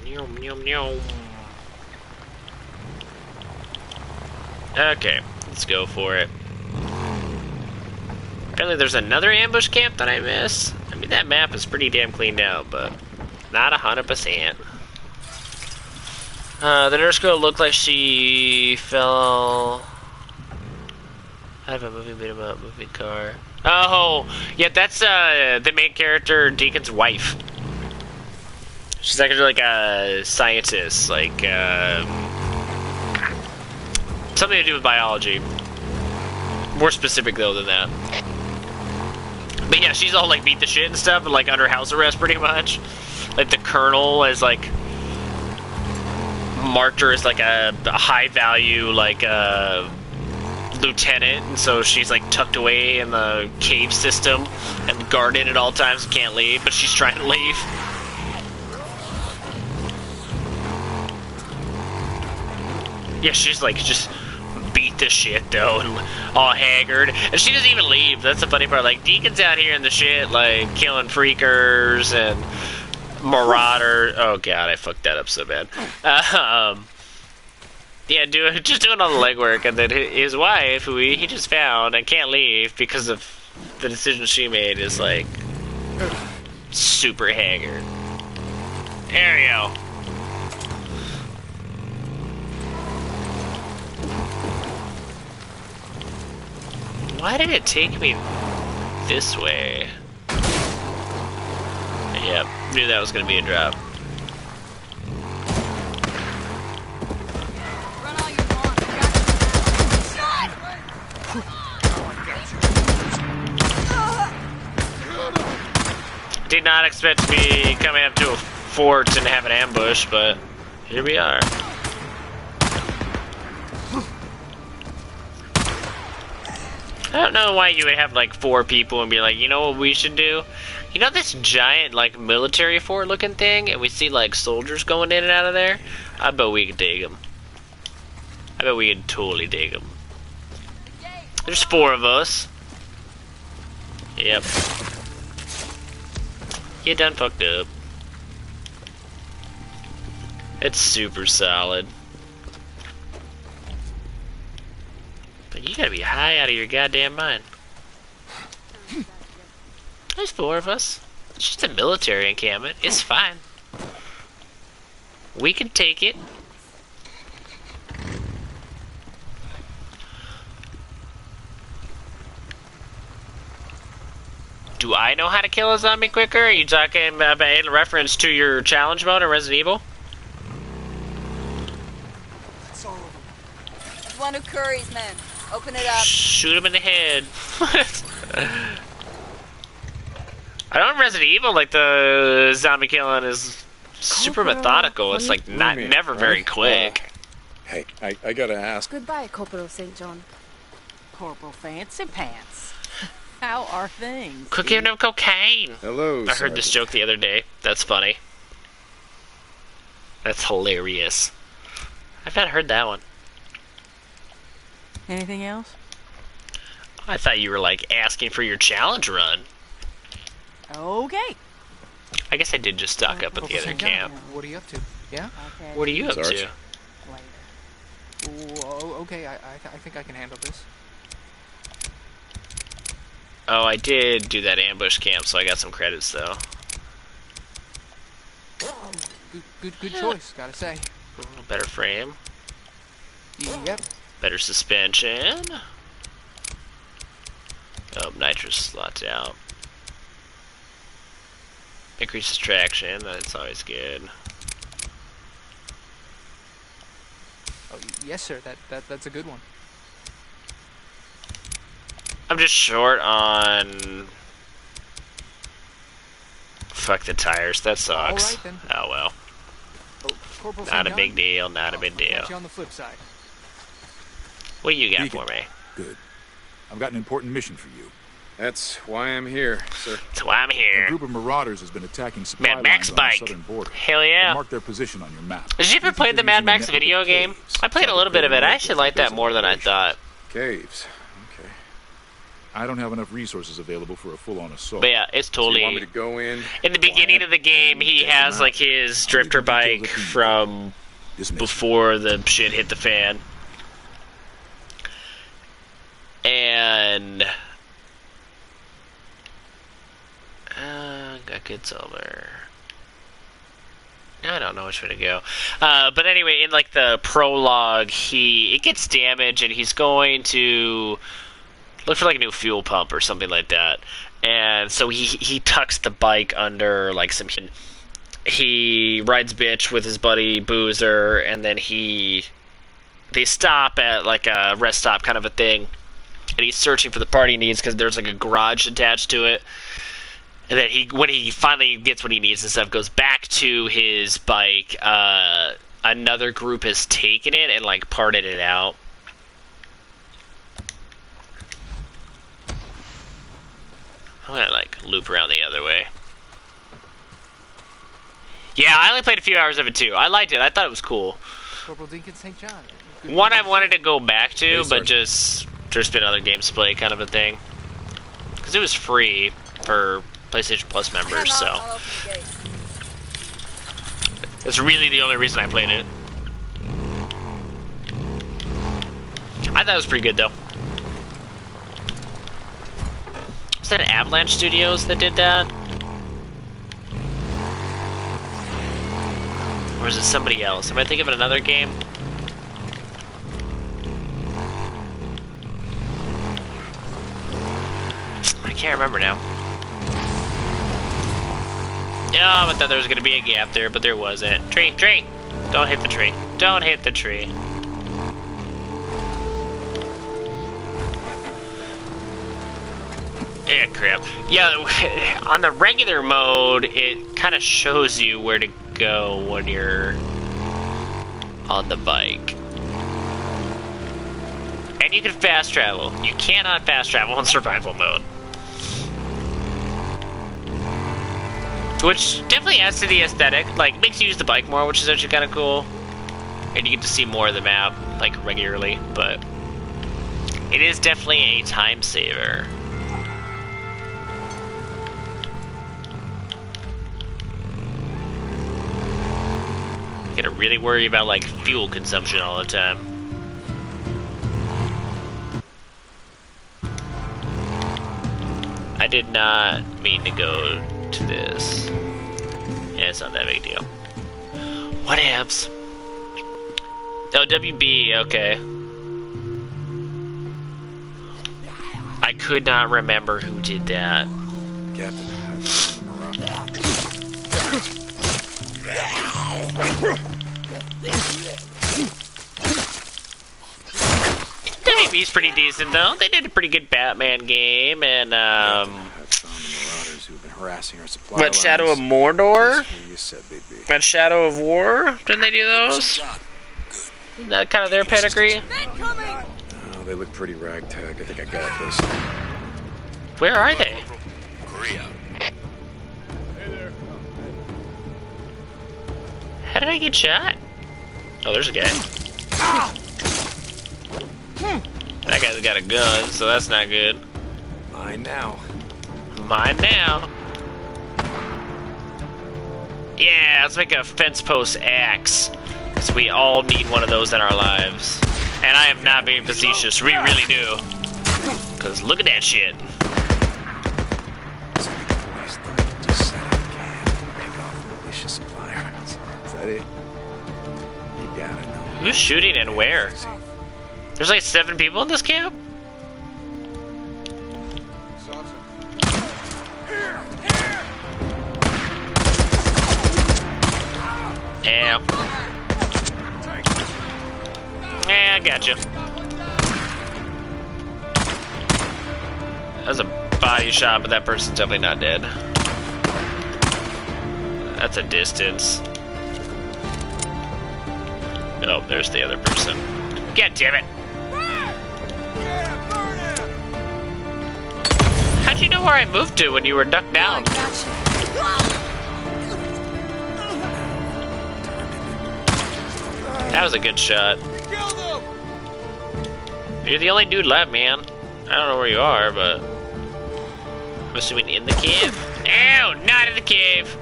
Yum, yum, yum. Okay, let's go for it. Apparently there's another ambush camp that I missed. I mean, that map is pretty damn cleaned out, but not 100%. The nurse girl looked like she fell out of a moving beat 'em up moving car. Oh, yeah, that's the main character, Deacon's wife. She's actually like a scientist, like something to do with biology. More specific though than that. But yeah, she's all like beat the shit and stuff, but like under house arrest pretty much. Like the colonel is like marked her as like a high value like lieutenant, and so she's like tucked away in the cave system and guarded at all times and can't leave, but she's trying to leave. Yeah, she's like just beat the shit though, and all haggard, and she doesn't even leave. That's the funny part. Like Deacon's out here in the shit, like killing freakers and marauder. Oh god, I fucked that up so bad. Yeah, just doing all the legwork, and then his wife, who he just found and can't leave because of the decision she made, is like super haggard. Ariel. Why did it take me this way? Yep, knew that was gonna be a drop. Did not expect to be coming up to a fort and have an ambush, but here we are. I don't know why you would have like 4 people and be like, you know what we should do? You know this giant like military fort looking thing, and we see like soldiers going in and out of there? I bet we could dig them. I bet we could totally dig them. There's 4 of us. Yep. You done fucked up. It's super solid. But you gotta be high out of your goddamn mind. There's 4 of us. It's just a military encampment. It's fine. We can take it. Do I know how to kill a zombie quicker? Are you talking about in reference to your challenge mode in Resident Evil? It's one of Curry's men. Open it up. Shoot him in the head. I know in Resident Evil, like, the zombie killing is super methodical. It's like never very quick. Hey, I gotta ask. Goodbye, Corporal St. John. Corporal Fancy Pants. How are things? Quit giving him cocaine. Hello, I heard this joke the other day. That's funny. That's hilarious. I've not heard that one. Anything else? I thought you were like asking for your challenge run. Okay. I guess I did just stock up at the other camp. What are you up to? Yeah? Okay. What are you up Sarge? to? Oh, okay, I think I can handle this. Oh, I did do that ambush camp, so I got some credits though. Good choice, gotta say. Better frame. Yep. Better suspension. Oh, nitrous slots out. Increases traction, that's always good. Oh, yes, sir. That's a good one. I I'm just short on... Fuck the tires, that sucks. All right, then. Oh well. Oh, Corporal Not a St. big John? deal, not a big deal. Catch you on the flip side. What you got Deacon. for me? Good. I've got an important mission for you. That's why I'm here, sir. That's why I'm A here. group of marauders has been attacking supply Mad Max lines on the bike. southern border. Hell yeah. Mark their position on your map. Did you ever play the Mad Max video game? I played a little bit of it. I actually liked that more than I thought. Caves. Okay. I don't have enough resources available for a full-on assault. But yeah, it's So you want me totally... to go in? In the beginning of the game, he has like his drifter bike from Dismiss. before the shit hit the fan. And... got good silver. I don't know which way to go. But anyway, in like the prologue, it gets damaged and he's going to look for like a new fuel pump or something like that. And so he tucks the bike under like some... He rides bitch with his buddy Boozer, and then they stop at like a rest stop kind of a thing. And he's searching for the part he needs because there's like a garage attached to it. And then when he finally gets what he needs and stuff, goes back to his bike. Another group has taken it and like parted it out. I'm gonna like loop around the other way. Yeah, I only played a few hours of it too. I liked it. I thought it was cool. Corporal Deacon St. John. One I wanted to go back to, Hey, but Sergeant. just there's been other games to play kind of a thing. Because it was free for PlayStation Plus members, so I'll open the gate. that's really the only reason I played it. I thought it was pretty good though. Was that Avalanche Studios that did that? Or is it somebody else? Am I thinking of another game? I can't remember now. Yeah, I thought there was going to be a gap there, but there wasn't. Tree! Don't hit the tree. Don't hit the tree. Yeah, crap. Yeah, on the regular mode, it kind of shows you where to go when you're on the bike. And you can fast travel. You cannot fast travel in survival mode. Which definitely adds to the aesthetic. Like, makes you use the bike more, which is actually kind of cool. And you get to see more of the map, like, regularly. But it is definitely a time saver. You gotta really worry about, like, fuel consumption all the time. I did not mean to go to this. Yeah, it's not that big a deal. What abs? Oh, WB, okay. I could not remember who did that. Captain. WB's pretty decent though. They did a pretty good Batman game, and I've found the marauders who've been harassing our supply what, Shadow of lines. Mordor? That's what you said, baby. And Shadow of War? Didn't they do those? Isn't that kind of their pedigree? Oh, they look pretty ragtag. I think I got this. Where are they? How did I get shot? Oh, there's a guy. That guy's got a gun, so that's not good. Mine now. Mine now. Yeah, let's make a fence post axe. Because we all need one of those in our lives. And I am not being facetious, we really do. Because look at that shit. Just set up camp and pick off militia supply rounds. Is that it? You gotta know. Who's shooting and where? There's like 7 people in this camp? Yeah. Yeah, I gotcha. That was a body shot, but that person's definitely not dead. That's a distance. Oh, there's the other person. God damn it! How'd you know where I moved to when you were ducked down? That was a good shot. You're the only dude left, man. I don't know where you are, but I'm assuming in the cave. Ow! Not in the cave.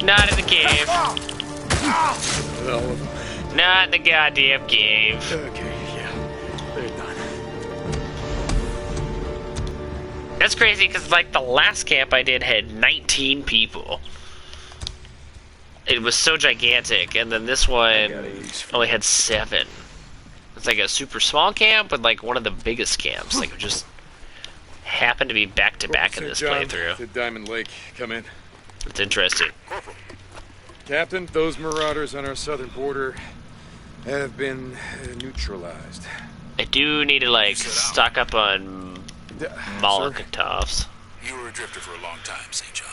Not in the cave. Not in the goddamn cave. Okay, yeah. They're done. That's crazy because, like, the last camp I did had 19 people. It was so gigantic, and then this one only had 7. It's like a super small camp with, like, one of the biggest camps. Like, it just happened to be back-to-back in this playthrough. To Diamond Lake, come in. It's interesting. Captain, those marauders on our southern border have been neutralized. I do need to, like, stock up on Molotovs. You were a drifter for a long time, St. John.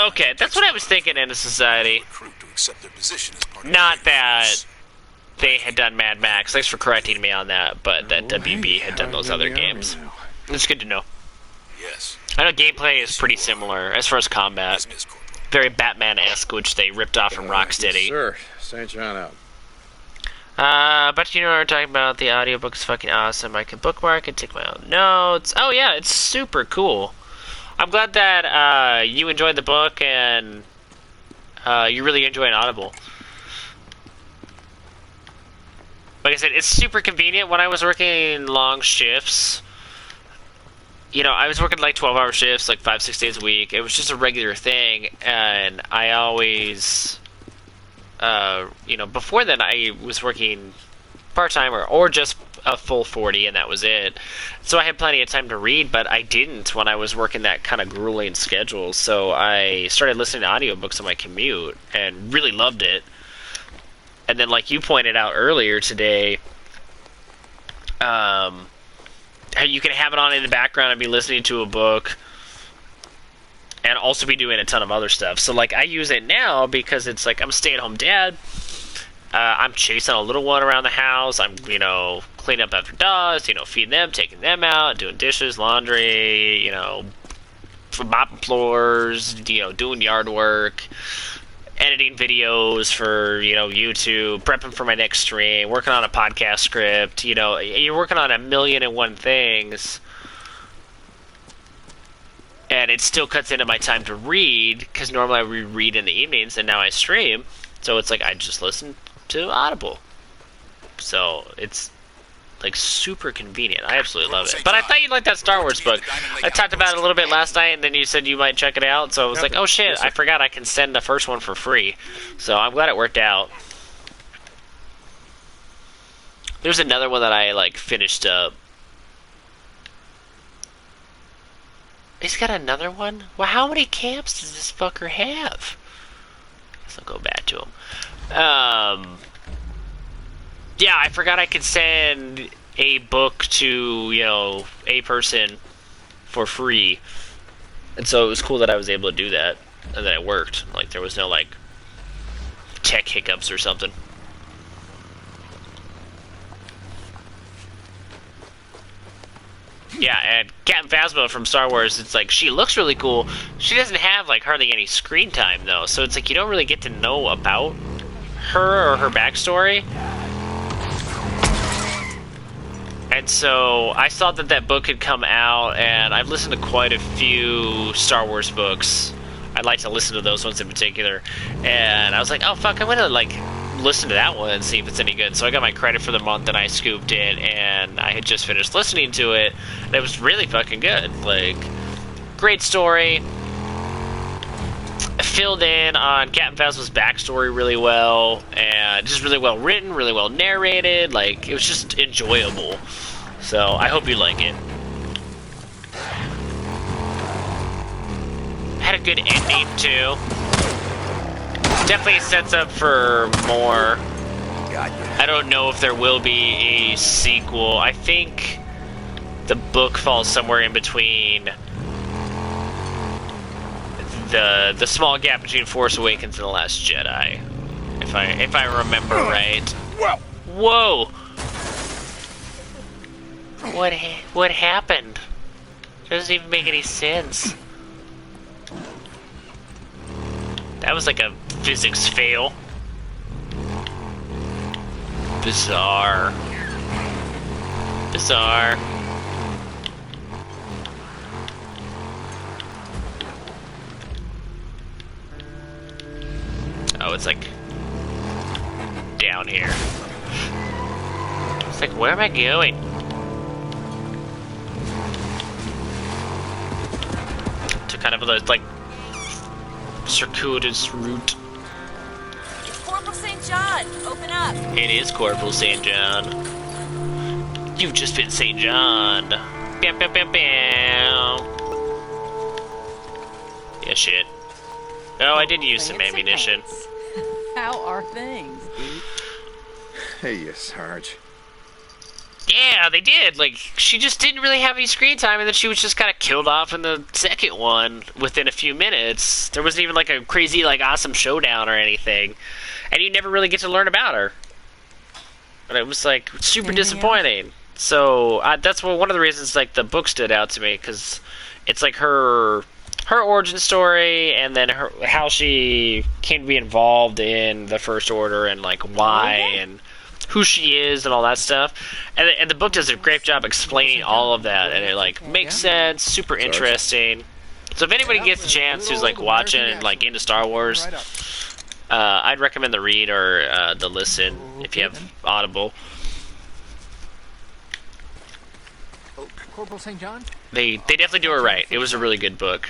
Okay, that's what I was thinking in a society. Not that they had done Mad Max. Thanks for correcting me on that, but that WB had done those other games. It's good to know. Yes. I know gameplay is pretty similar as far as combat. Very Batman-esque, which they ripped off from Rocksteady. Sir, St. John out. But you know what we're talking about? The audiobook's fucking awesome. I can bookmark and take my own notes. Oh yeah, it's super cool. I'm glad that you enjoyed the book and you really enjoy an Audible. Like I said, it's super convenient. When I was working long shifts, you know, I was working like 12-hour shifts, like 5-6 days a week. It was just a regular thing, and I always, you know, before then I was working part-time or just a full 40, and that was it. So I had plenty of time to read, but I didn't when I was working that kind of grueling schedule. So I started listening to audiobooks on my commute and really loved it. And then, like you pointed out earlier today, you can have it on in the background and be listening to a book and also be doing a ton of other stuff. So, like, I use it now because it's like I'm a stay-at-home dad. I'm chasing a little one around the house. I'm, you know, cleaning up after dogs, you know, feeding them, taking them out, doing dishes, laundry, you know, mopping floors, you know, doing yard work, editing videos for, you know, YouTube, prepping for my next stream, working on a podcast script. You know, you're working on 1,000,001 things, and it still cuts into my time to read, because normally I read in the evenings, and now I stream, so it's like I just listen to Audible. So it's like super convenient. I absolutely love it. But I thought you'd like that Star Wars book. I talked about it a little bit last night, and then you said you might check it out. So I was like, oh shit, I forgot I can send the first one for free. So I'm glad it worked out. There's another one that I like finished up. He's got another one? Well, how many camps does this fucker have? I guess I'll go back to him. Yeah, I forgot I could send a book to, you know, a person for free. And so it was cool that I was able to do that. And that it worked. Like, there was no, like, tech hiccups or something. Yeah, and Captain Phasma from Star Wars, it's like, she looks really cool. She doesn't have, like, hardly any screen time, though. So it's like, you don't really get to know about her or her backstory. And so I saw that that book had come out, and I've listened to quite a few Star Wars books. I'd like to listen to those ones in particular. And I was like, oh, fuck, I'm going to, like, listen to that one and see if it's any good. So I got my credit for the month, and I scooped it, and I had just finished listening to it. And it was really fucking good. Like, great story. Filled in on Captain Phasma's backstory really well, and just really well written, really well narrated. Like, it was just enjoyable. So I hope you like it. Had a good ending too. Definitely sets up for more. I don't know if there will be a sequel. I think the book falls somewhere in between the small gap between Force Awakens and The Last Jedi, if I remember right. Whoa! What happened? Doesn't even make any sense. That was like a physics fail. Bizarre. Bizarre. Oh, it's like down here. It's like, where am I going? To kind of a like circuitous route. It's Corporal St. John. Open up. It is Corporal St. John. You've just been St. John. Bam, bam, bam, bam. Yeah, shit. Oh, I did use some ammunition. How are things, dude? Hey, Sarge. Yeah, they did. Like, she just didn't really have any screen time, and then she was just kind of killed off in the second one within a few minutes. There wasn't even, like, a crazy, like, awesome showdown or anything. And you never really get to learn about her. And it was, like, super disappointing. So, that's one of the reasons, like, the book stood out to me, because it's, like, her origin story, and then how she came to be involved in the First Order, and, like, why, and who she is and all that stuff, and the book does a great job explaining all of that, and it like makes sense, super interesting. So if anybody gets a chance who's like watching and like into Star Wars, I'd recommend the read or the listen if you have Audible. Corporal St. John? They definitely do it right. It was a really good book.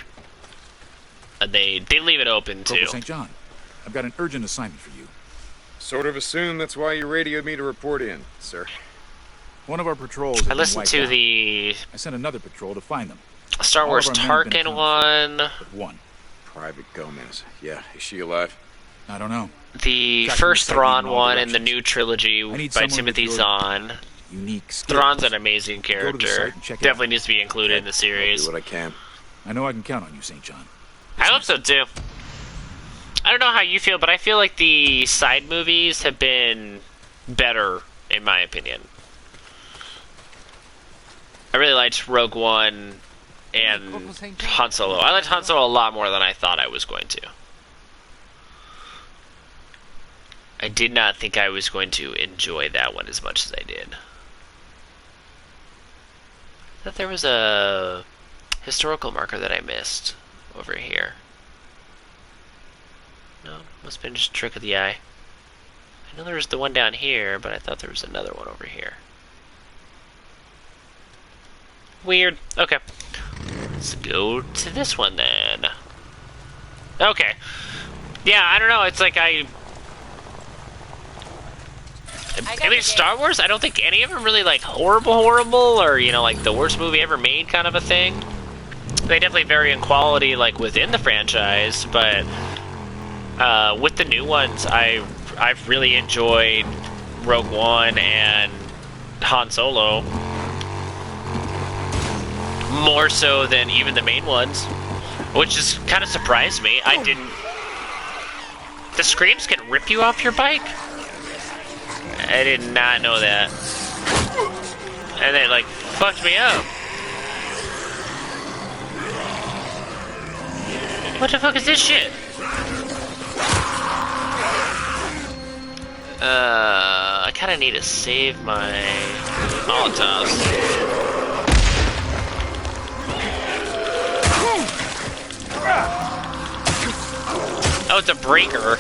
They leave it open too. Corporal St. John, I've got an urgent assignment for you. Sort of assume that's why you radioed me to report in, sir. One of our patrols. I listened to the I sent another patrol to find them. Star Wars Tarkin one. One. Private Gomez. Yeah, is she alive? I don't know. The first Thrawn one in the new trilogy by Timothy Zahn. Unique Thrawn's an amazing character. Definitely needs to be included in the series. I'll do what I can. I know I can count on you, St. John. I hope so too. I don't know how you feel, but I feel like the side movies have been better, in my opinion. I really liked Rogue One and Han Solo. I liked Han Solo a lot more than I thought I was going to. I did not think I was going to enjoy that one as much as I did. I thought there was a historical marker that I missed over here. No, must have been just a trick of the eye. I know there was the one down here, but I thought there was another one over here. Weird. Okay. Let's go to this one then. Okay. Yeah, I don't know. It's like at least Star Wars, I don't think any of them really like horrible, or, you know, like the worst movie ever made kind of a thing. They definitely vary in quality, like within the franchise, but with the new ones, I've really enjoyed Rogue One and Han Solo more so than even the main ones, which just kind of surprised me. I didn't. The screams can rip you off your bike? I did not know that. And they like fucked me up. What the fuck is this shit? I kinda need to save my Molotovs. Oh, it's a breaker.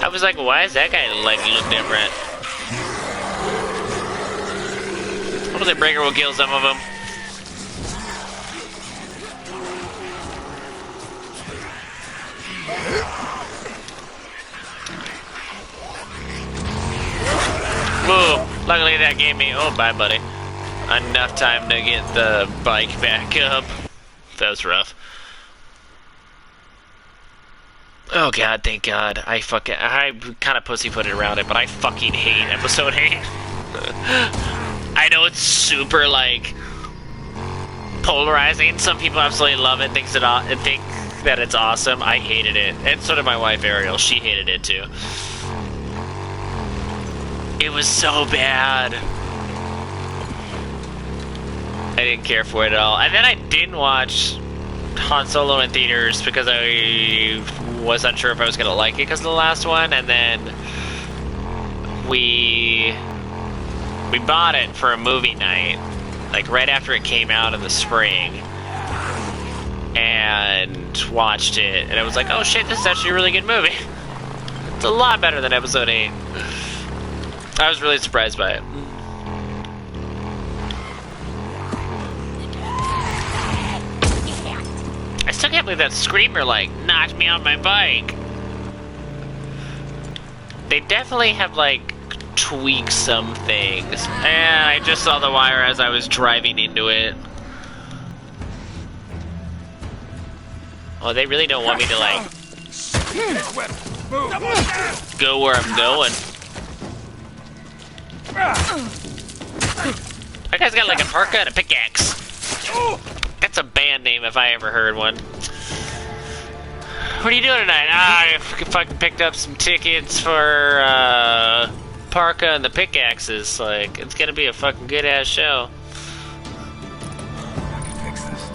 I was like, why is that guy like look different? Hopefully the breaker will kill some of them. Whoa, luckily that gave me, oh bye buddy, enough time to get the bike back up. That was rough. Oh god, thank god. I kind of pussyfooted around it, but I fucking hate episode 8. I know it's super, like, polarizing. Some people absolutely love it, think that it's awesome. I hated it. And so did my wife, Ariel. She hated it, too. It was so bad. I didn't care for it at all. And then I didn't watch Han Solo in theaters because I was unsure if I was going to like it because of the last one. And then we bought it for a movie night, like right after it came out in the spring, and watched it, and I was like, oh shit, this is actually a really good movie. It's a lot better than Episode 8. I was really surprised by it. I still can't believe that screamer, like, knocked me on my bike. They definitely have, like, tweaked some things. And I just saw the wire as I was driving into it. Oh, they really don't want me to, like, go where I'm going. That guy's got, like, a parka and a pickaxe. That's a band name if I ever heard one. What are you doing tonight? I fucking picked up some tickets for, parka and the pickaxes. Like, it's gonna be a fucking good-ass show. I can fix this.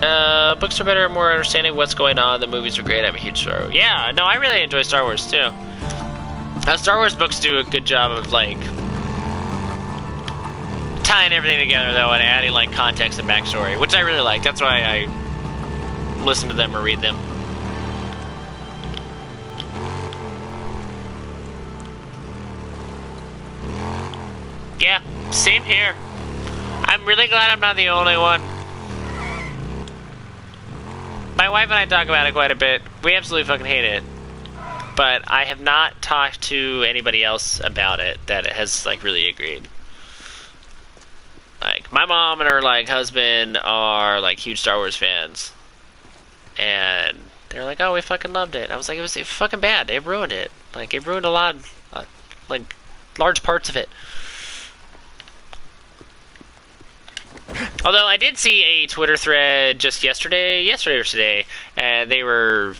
Good. Books are better, more understanding what's going on. The movies are great. I'm a huge Star Wars. Yeah, no, I really enjoy Star Wars, too. Star Wars books do a good job of, like, tying everything together, though, and adding, like, context and backstory, which I really like. That's why I listen to them or read them. Yeah, same here. I'm really glad I'm not the only one. My wife and I talk about it quite a bit. We absolutely fucking hate it. But I have not talked to anybody else about it that has, like, really agreed. Like, my mom and her, like, husband are, like, huge Star Wars fans. And they're like, oh, we fucking loved it. I was like, it was fucking bad. It ruined it. Like, it ruined a lot, like, large parts of it. Although I did see a Twitter thread just yesterday or today, and they were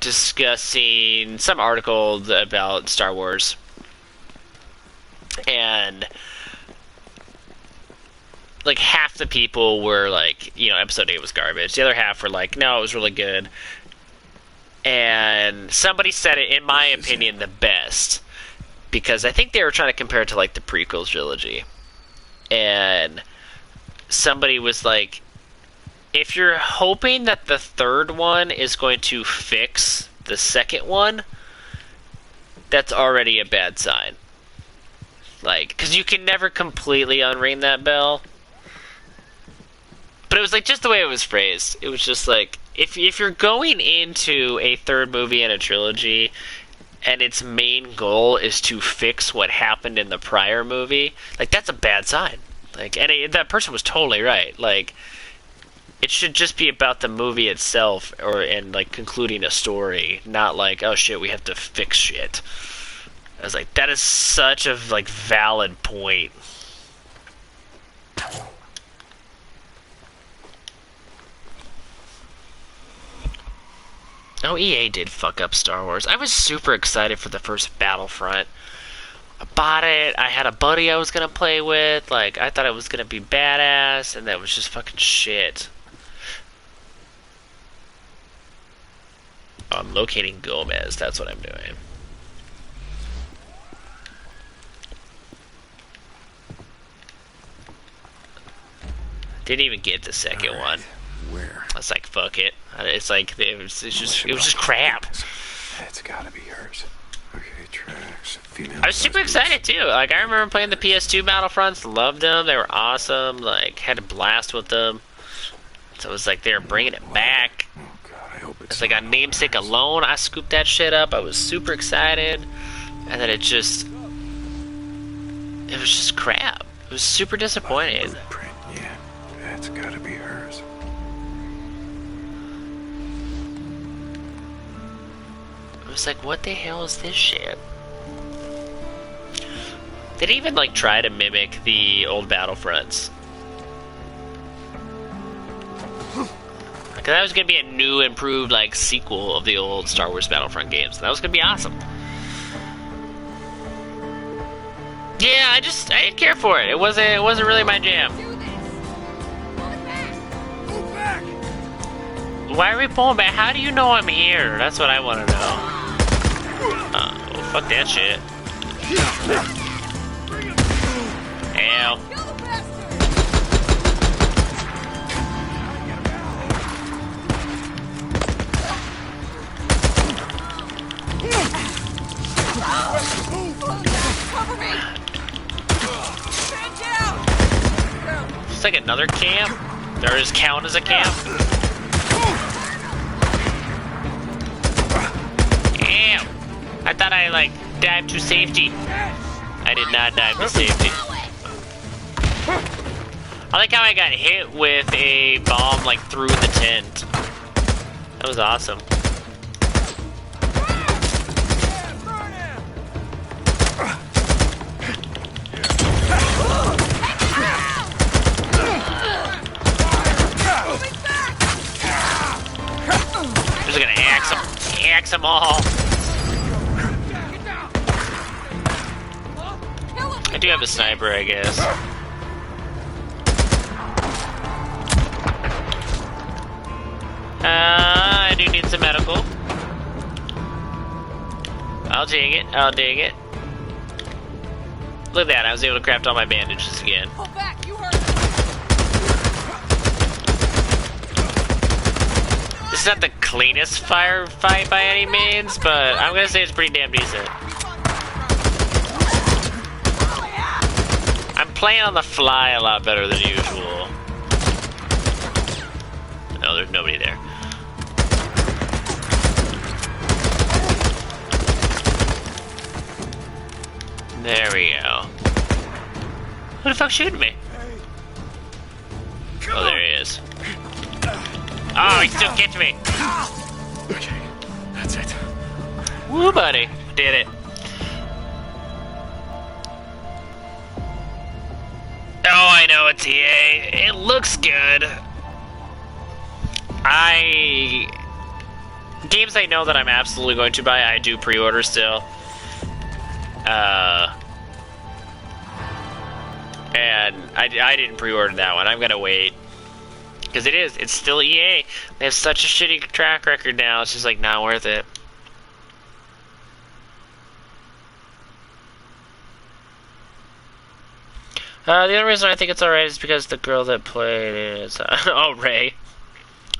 discussing some article about Star Wars. And, like, half the people were like, you know, Episode 8 was garbage. The other half were like, no, it was really good. And somebody said it, in my opinion, the best. Because I think they were trying to compare it to, like, the prequel trilogy. And somebody was like, if you're hoping that the third one is going to fix the second one, that's already a bad sign. Like, because you can never completely unring that bell. But it was like just the way it was phrased. It was just like, if you're going into a third movie in a trilogy and its main goal is to fix what happened in the prior movie, like, that's a bad sign. Like, and that person was totally right. Like, it should just be about the movie itself, and like concluding a story, not like, oh shit, we have to fix shit. I was like, that is such a, like, valid point. Oh, EA did fuck up Star Wars. I was super excited for the first Battlefront. I bought it. I had a buddy I was gonna play with. Like, I thought it was gonna be badass, and that was just fucking shit. I'm locating Gomez. That's what I'm doing. Didn't even get the second one. Where? I was like, fuck it. It's like, it was just crap. It's gotta be hers. Okay, tracks. Female. I was super excited too. Like, I remember playing the PS2 Battlefronts, loved them. They were awesome. Like, had a blast with them. So it was like they were bringing it back. Oh God, I hope it's like on Namesake alone, I scooped that shit up. I was super excited, and then it was just crap. It was super disappointing. Print, yeah, that's gotta be hers. It was like, what the hell is this shit? They didn't even like try to mimic the old Battlefronts. Like, that was gonna be a new, improved like sequel of the old Star Wars Battlefront games. That was gonna be awesome. Yeah, I didn't care for it. It wasn't really my jam. Why are we pulling back? How do you know I'm here? That's what I want to know. Well, fuck that shit. Ow. Cover me! Stand down! It's like another camp? Does this count as a camp? Damn! I thought I like dived to safety. I did not dive to safety. I like how I got hit with a bomb like through the tent. That was awesome. Just gonna axe them all. I do have a sniper, I guess. I do need some medical. I'll take it. I'll dig it. Look at that, I was able to craft all my bandages again. Pull back, you hurt. This is not the cleanest firefight by any means, but I'm gonna say it's pretty damn decent. I'm playing on the fly a lot better than usual. No, there's nobody there. There we go. Who the fuck's shooting me? Oh, there he is. Oh, he still gets me. Okay, that's it. Woo, buddy. Did it. Oh, I know it's EA. It looks good. Games I know that I'm absolutely going to buy, I do pre-order still. And I didn't pre-order that one. I'm gonna wait. Because it's still EA. They have such a shitty track record now, it's just like not worth it. The only reason I think it's alright is because the girl that played is, oh, Ray.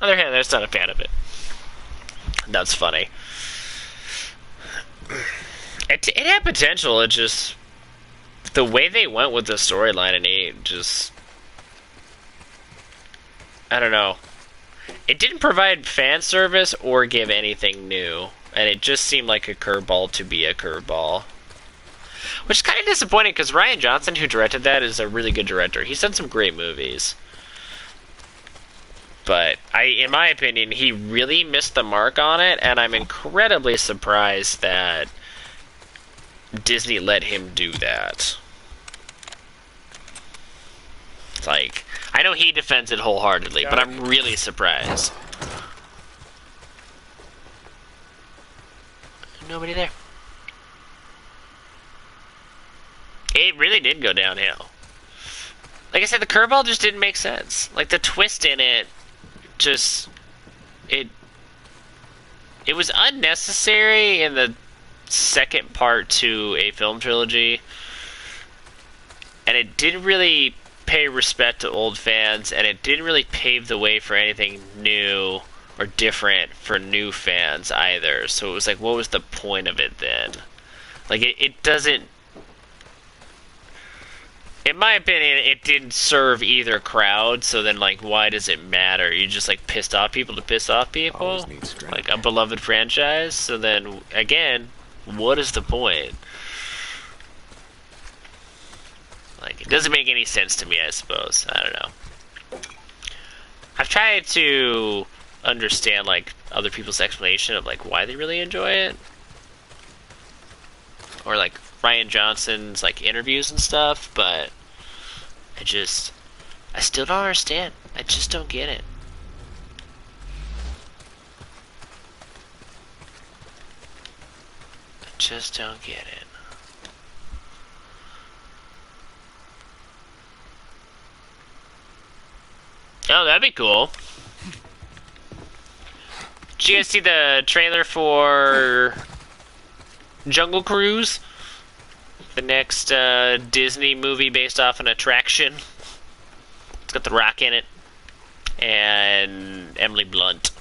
On the other hand, I'm just not a fan of it. That's funny. It had potential, it just... The way they went with the storyline in 8, just... I don't know. It didn't provide fan service or give anything new. And it just seemed like a curveball to be a curveball. Which is kind of disappointing, because Rian Johnson, who directed that, is a really good director. He's done some great movies. But, in my opinion, he really missed the mark on it, and I'm incredibly surprised that Disney let him do that. It's like, I know he defends it wholeheartedly, but I'm really surprised. Nobody there. It really did go downhill. Like I said, the curveball just didn't make sense. Like, the twist in it, just... It was unnecessary in the second part to a film trilogy. And it didn't really pay respect to old fans, and it didn't really pave the way for anything new or different for new fans either. So it was like, what was the point of it then? Like, it doesn't... In my opinion, it didn't serve either crowd, so then, like, why does it matter? You just, like, pissed off people to piss off people? Like, a beloved franchise? So then, again, what is the point? Like, it doesn't make any sense to me, I suppose. I don't know. I've tried to understand, like, other people's explanation of, like, why they really enjoy it. or like Ryan Johnson's like interviews and stuff, but I still don't understand. I just don't get it. I just don't get it. Oh, that'd be cool. Did you guys see the trailer for Jungle Cruise? The next Disney movie based off an attraction. It's got The Rock in it. And Emily Blunt.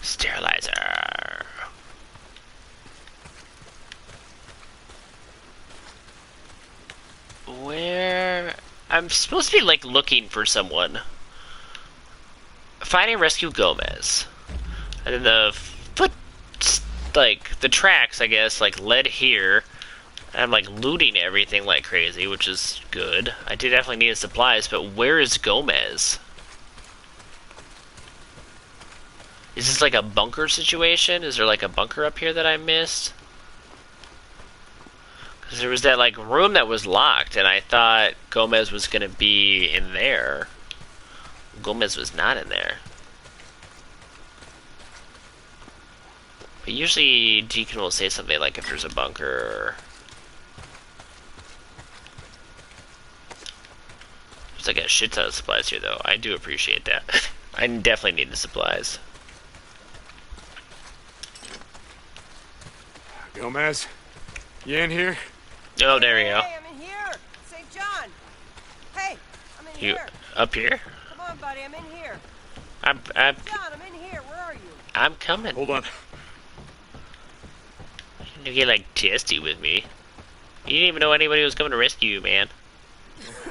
Sterilizer. Where... I'm supposed to be, like, looking for someone. Find and rescue Gomez. And then the foot... like, the tracks, I guess, like, led here. I'm, like, looting everything like crazy, which is good. I do definitely need supplies, but where is Gomez? Is this like a bunker situation? Is there like a bunker up here that I missed? Because there was that like room that was locked, and I thought Gomez was gonna be in there. Gomez was not in there. But usually Deacon will say something like if there's a bunker. There's like a shit ton of supplies here though. I do appreciate that. I definitely need the supplies. Gomez, you in here? Oh, there you go. Hey, I'm in here. St. John. Hey, I'm in You here. up here? Come on, buddy. I'm in here. I'm John, I'm in here. Where are you? I'm coming. Hold on. You get like testy with me. You didn't even know anybody was coming to rescue you, man.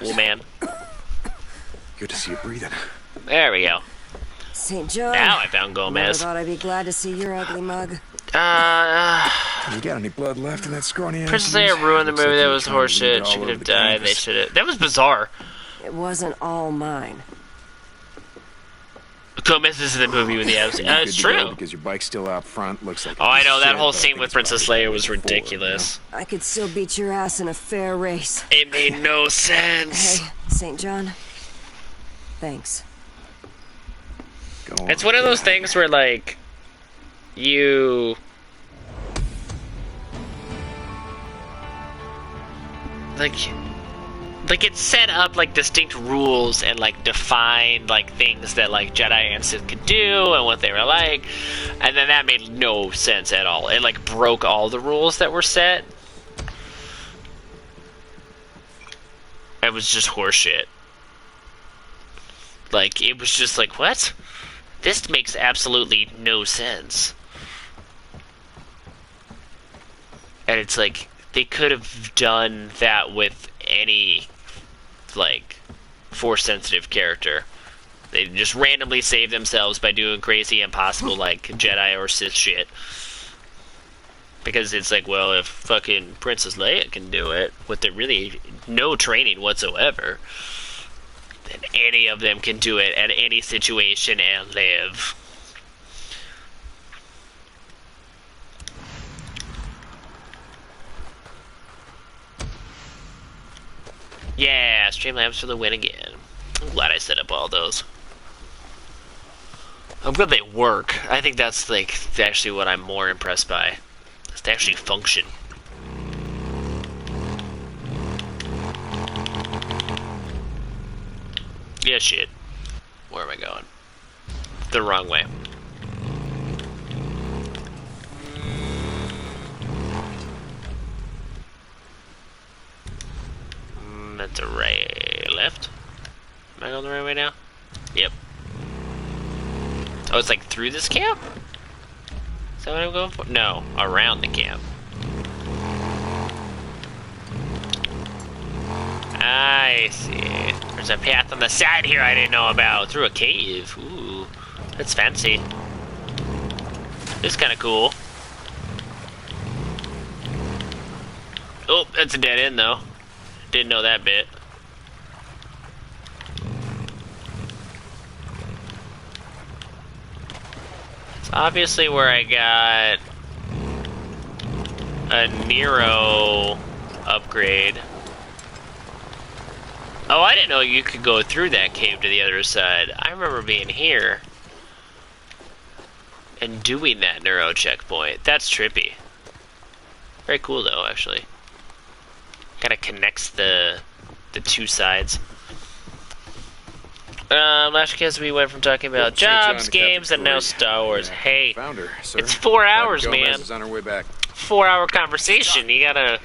Oh, man. Good to see you breathing. There we go. St. John. Now I found Never Gomez. thought I'd be glad to see your ugly mug. You got any blood left in that scrawny ass? Princess Leia ruined the Looks like movie. That you're was trying to leave it horseshit. She all could over have the died. They canvas. should have. That was bizarre. It wasn't all mine. Gomez is in the movie with the abs. You're It's good to go true. Because your bike's still out front. Looks like. Oh, I know that shit, whole but I scene think with it's Princess probably Leia was before, ridiculous. I could still beat your ass in a fair race. It made no sense. Hey, St. John. Thanks. Go on, It's one of those things where like you. Like it's set up like distinct rules and like defined like things that like Jedi and Sith could do and what they were like, and then that made no sense at all. It like broke all the rules that were set. It was just horseshit. Like it was just like, what? This makes absolutely no sense. And it's like they could have done that with any like force sensitive character. They just randomly save themselves by doing crazy impossible like Jedi or Sith shit. Because it's like, well, if fucking Princess Leia can do it with really no training whatsoever, then any of them can do it at any situation and live. Yeah, Streamlabs for the win again. I'm glad I set up all those. I'm glad they work. I think that's like actually what I'm more impressed by. Is they actually function. Yeah, shit. Where am I going? The wrong way. That's a right, left. Am I going the right way now? Yep. Oh, it's like through this camp? Is that what I'm going for? No, around the camp. I see. There's a path on the side here I didn't know about. Through a cave. Ooh, that's fancy. This is kind of cool. Oh, that's a dead end though. Didn't know that bit. It's obviously where I got a Nero upgrade. Oh, I didn't know you could go through that cave to the other side. I remember being here and doing that Nero checkpoint. That's trippy. Very cool though, actually. Kind of connects the two sides. Last because we went from talking about jobs, games, and now Star Wars. Hey, Founder, sir. it's 4 hours, Gomez man. is on her way back. 4-hour conversation. You gotta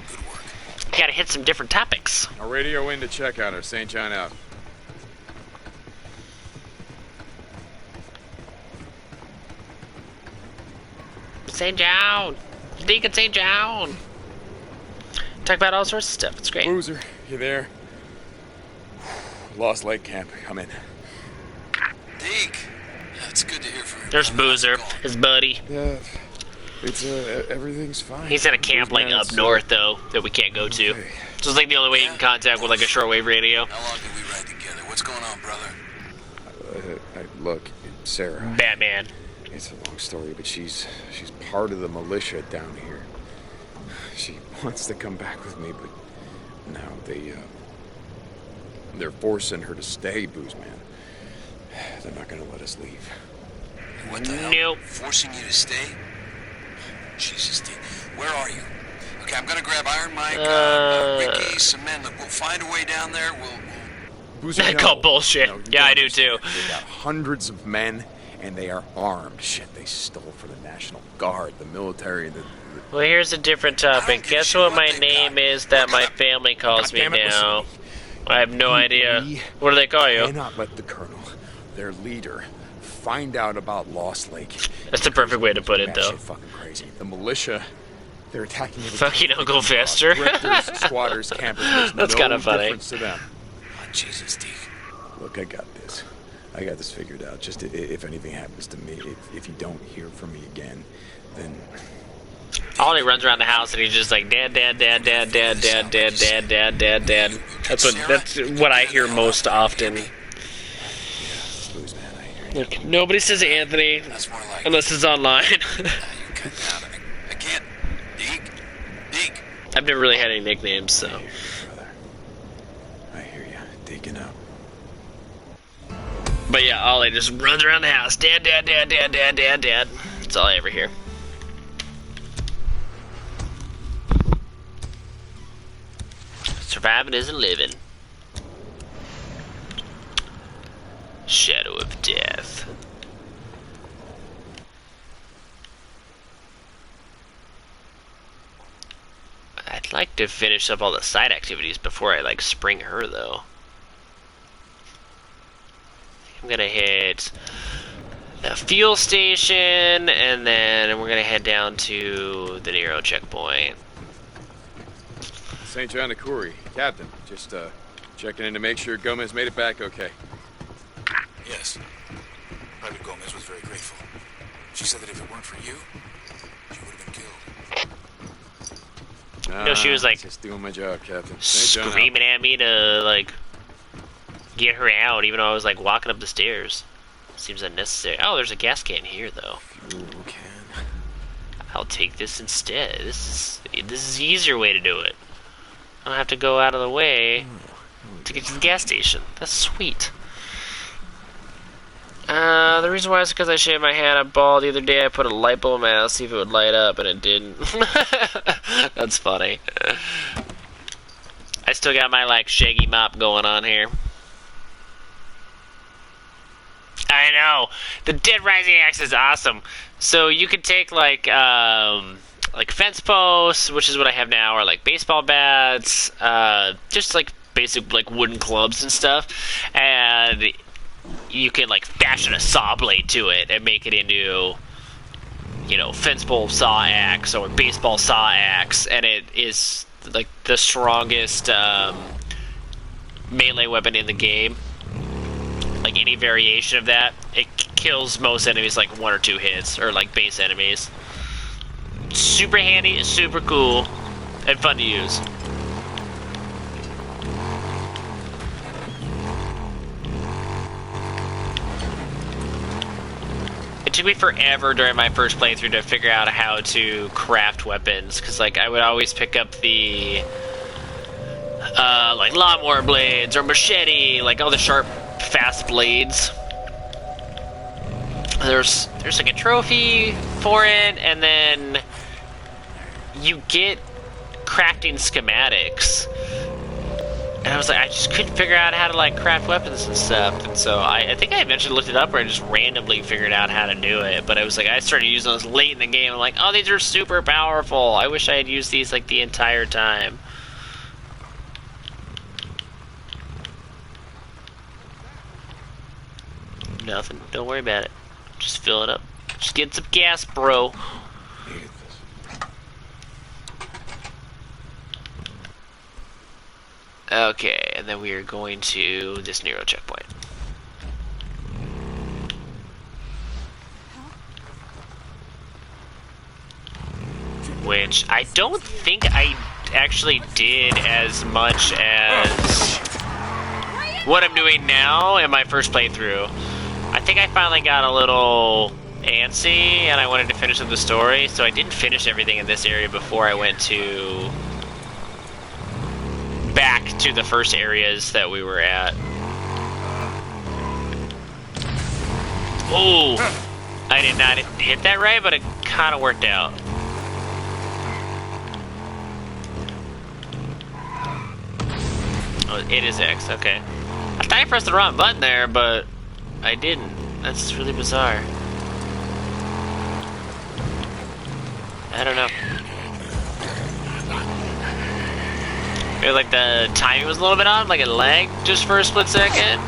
hit some different topics. I'll radio in to check on her. St. John out. St. John, Deacon St. John. Talk about all sorts of stuff. It's great. Boozer, you there? Lost Lake Camp. Come in. Deke, it's good to hear from you. There's Boozer, his buddy. Yeah, it's everything's fine. He's at a camp like up north though that we can't go to. Okay. So it's like the only way you can contact with like a shortwave radio. How long did we ride together? What's going on, brother? Look, Sarah. Batman. It's a long story, but she's part of the militia down here. She wants to come back with me, but now they're forcing her to stay, Booze Man. They're not gonna let us leave. What the hell? Nope. Forcing you to stay? Jesus, Deke. Where are you? Okay, I'm gonna grab Iron Mike, Ricky, some men. Look, we'll find a way down there. We'll... Boozer, I call bullshit. No, you Yeah, I don't do too. understand. They got hundreds of men, and they are armed. Shit, they stole from the National Guard, the military, the... Well, here's a different topic. Guess what my name is that my family calls me now? I have no idea. What do they call you? Cannot let the colonel, their leader, find out about Lost Lake. That's the perfect way to put it, though. Batshit fucking crazy. The militia, they're attacking every Fucking camp they Uncle come across. Fester. Drifters, squatters, campers. There's That's no kind of funny. difference to them. Oh, Jesus, Deke. Look, I got this. I got this figured out. Just if anything happens to me, if you don't hear from me again, then... Ollie runs around the house and he's just like dad. That's what I hear most often. Booze Man, I hear you. Look, nobody says Anthony That's more like unless it's online. You cut down. I can't. Deke. I've never really had any nicknames, so. Brother. I hear you. Deacon out. But yeah, Ollie just runs around the house. Dad. That's all I ever hear. Surviving isn't living. Shadow of death. I'd like to finish up all the side activities before I like spring her though. I'm gonna hit the fuel station and then we're gonna head down to the Nero checkpoint. St. John Nakuri, Captain. Just checking in to make sure Gomez made it back okay. Yes. Private Gomez was very grateful. She said that if it weren't for you, she would have been killed. No, she was like just doing my job, Captain. St. John out. screaming at me to like get her out, even though I was like walking up the stairs. Seems unnecessary. Oh, there's a gas can here though. Fuel can. I'll take this instead. This is the easier way to do it. I don't have to go out of the way to get to the gas station. That's sweet. The reason why is because I shaved my head up bald the other day. I put a light bulb in my house to see if it would light up, and it didn't. That's funny. I still got my like shaggy mop going on here. I know. The Dead Rising axe is awesome. So you could take like fence posts, which is what I have now, or like baseball bats, just like basic like wooden clubs and stuff, and you can like fashion a saw blade to it and make it into, you know, fence pole saw axe or baseball saw axe, and it is like the strongest melee weapon in the game. Like any variation of that, it kills most enemies like 1 or 2 hits, or like base enemies. Super handy, super cool. and fun to use. It took me forever during my first playthrough to figure out how to craft weapons, because like I would always pick up the like lawnmower blades or machete, like all the sharp, fast blades. There's like a trophy for it, and then you get crafting schematics. And I was like, I just couldn't figure out how to like craft weapons and stuff. And so I think I eventually looked it up, or I just randomly figured out how to do it. But it was like I started using those late in the game. I'm like, oh, these are super powerful. I wish I had used these like the entire time. Nothing. Don't worry about it. Just fill it up. Just get some gas, bro. Okay, and then we are going to this Nero checkpoint. Which I don't think I actually did as much as what I'm doing now in my first playthrough. I think I finally got a little antsy and I wanted to finish up the story, so I didn't finish everything in this area before I went to back to the first areas that we were at. Oh, I did not hit that right, but it kind of worked out. Oh, it is X, okay. I thought I pressed the wrong button there, but I didn't. That's really bizarre. I don't know. Maybe like the timing was a little bit off, like it lagged just for a split second.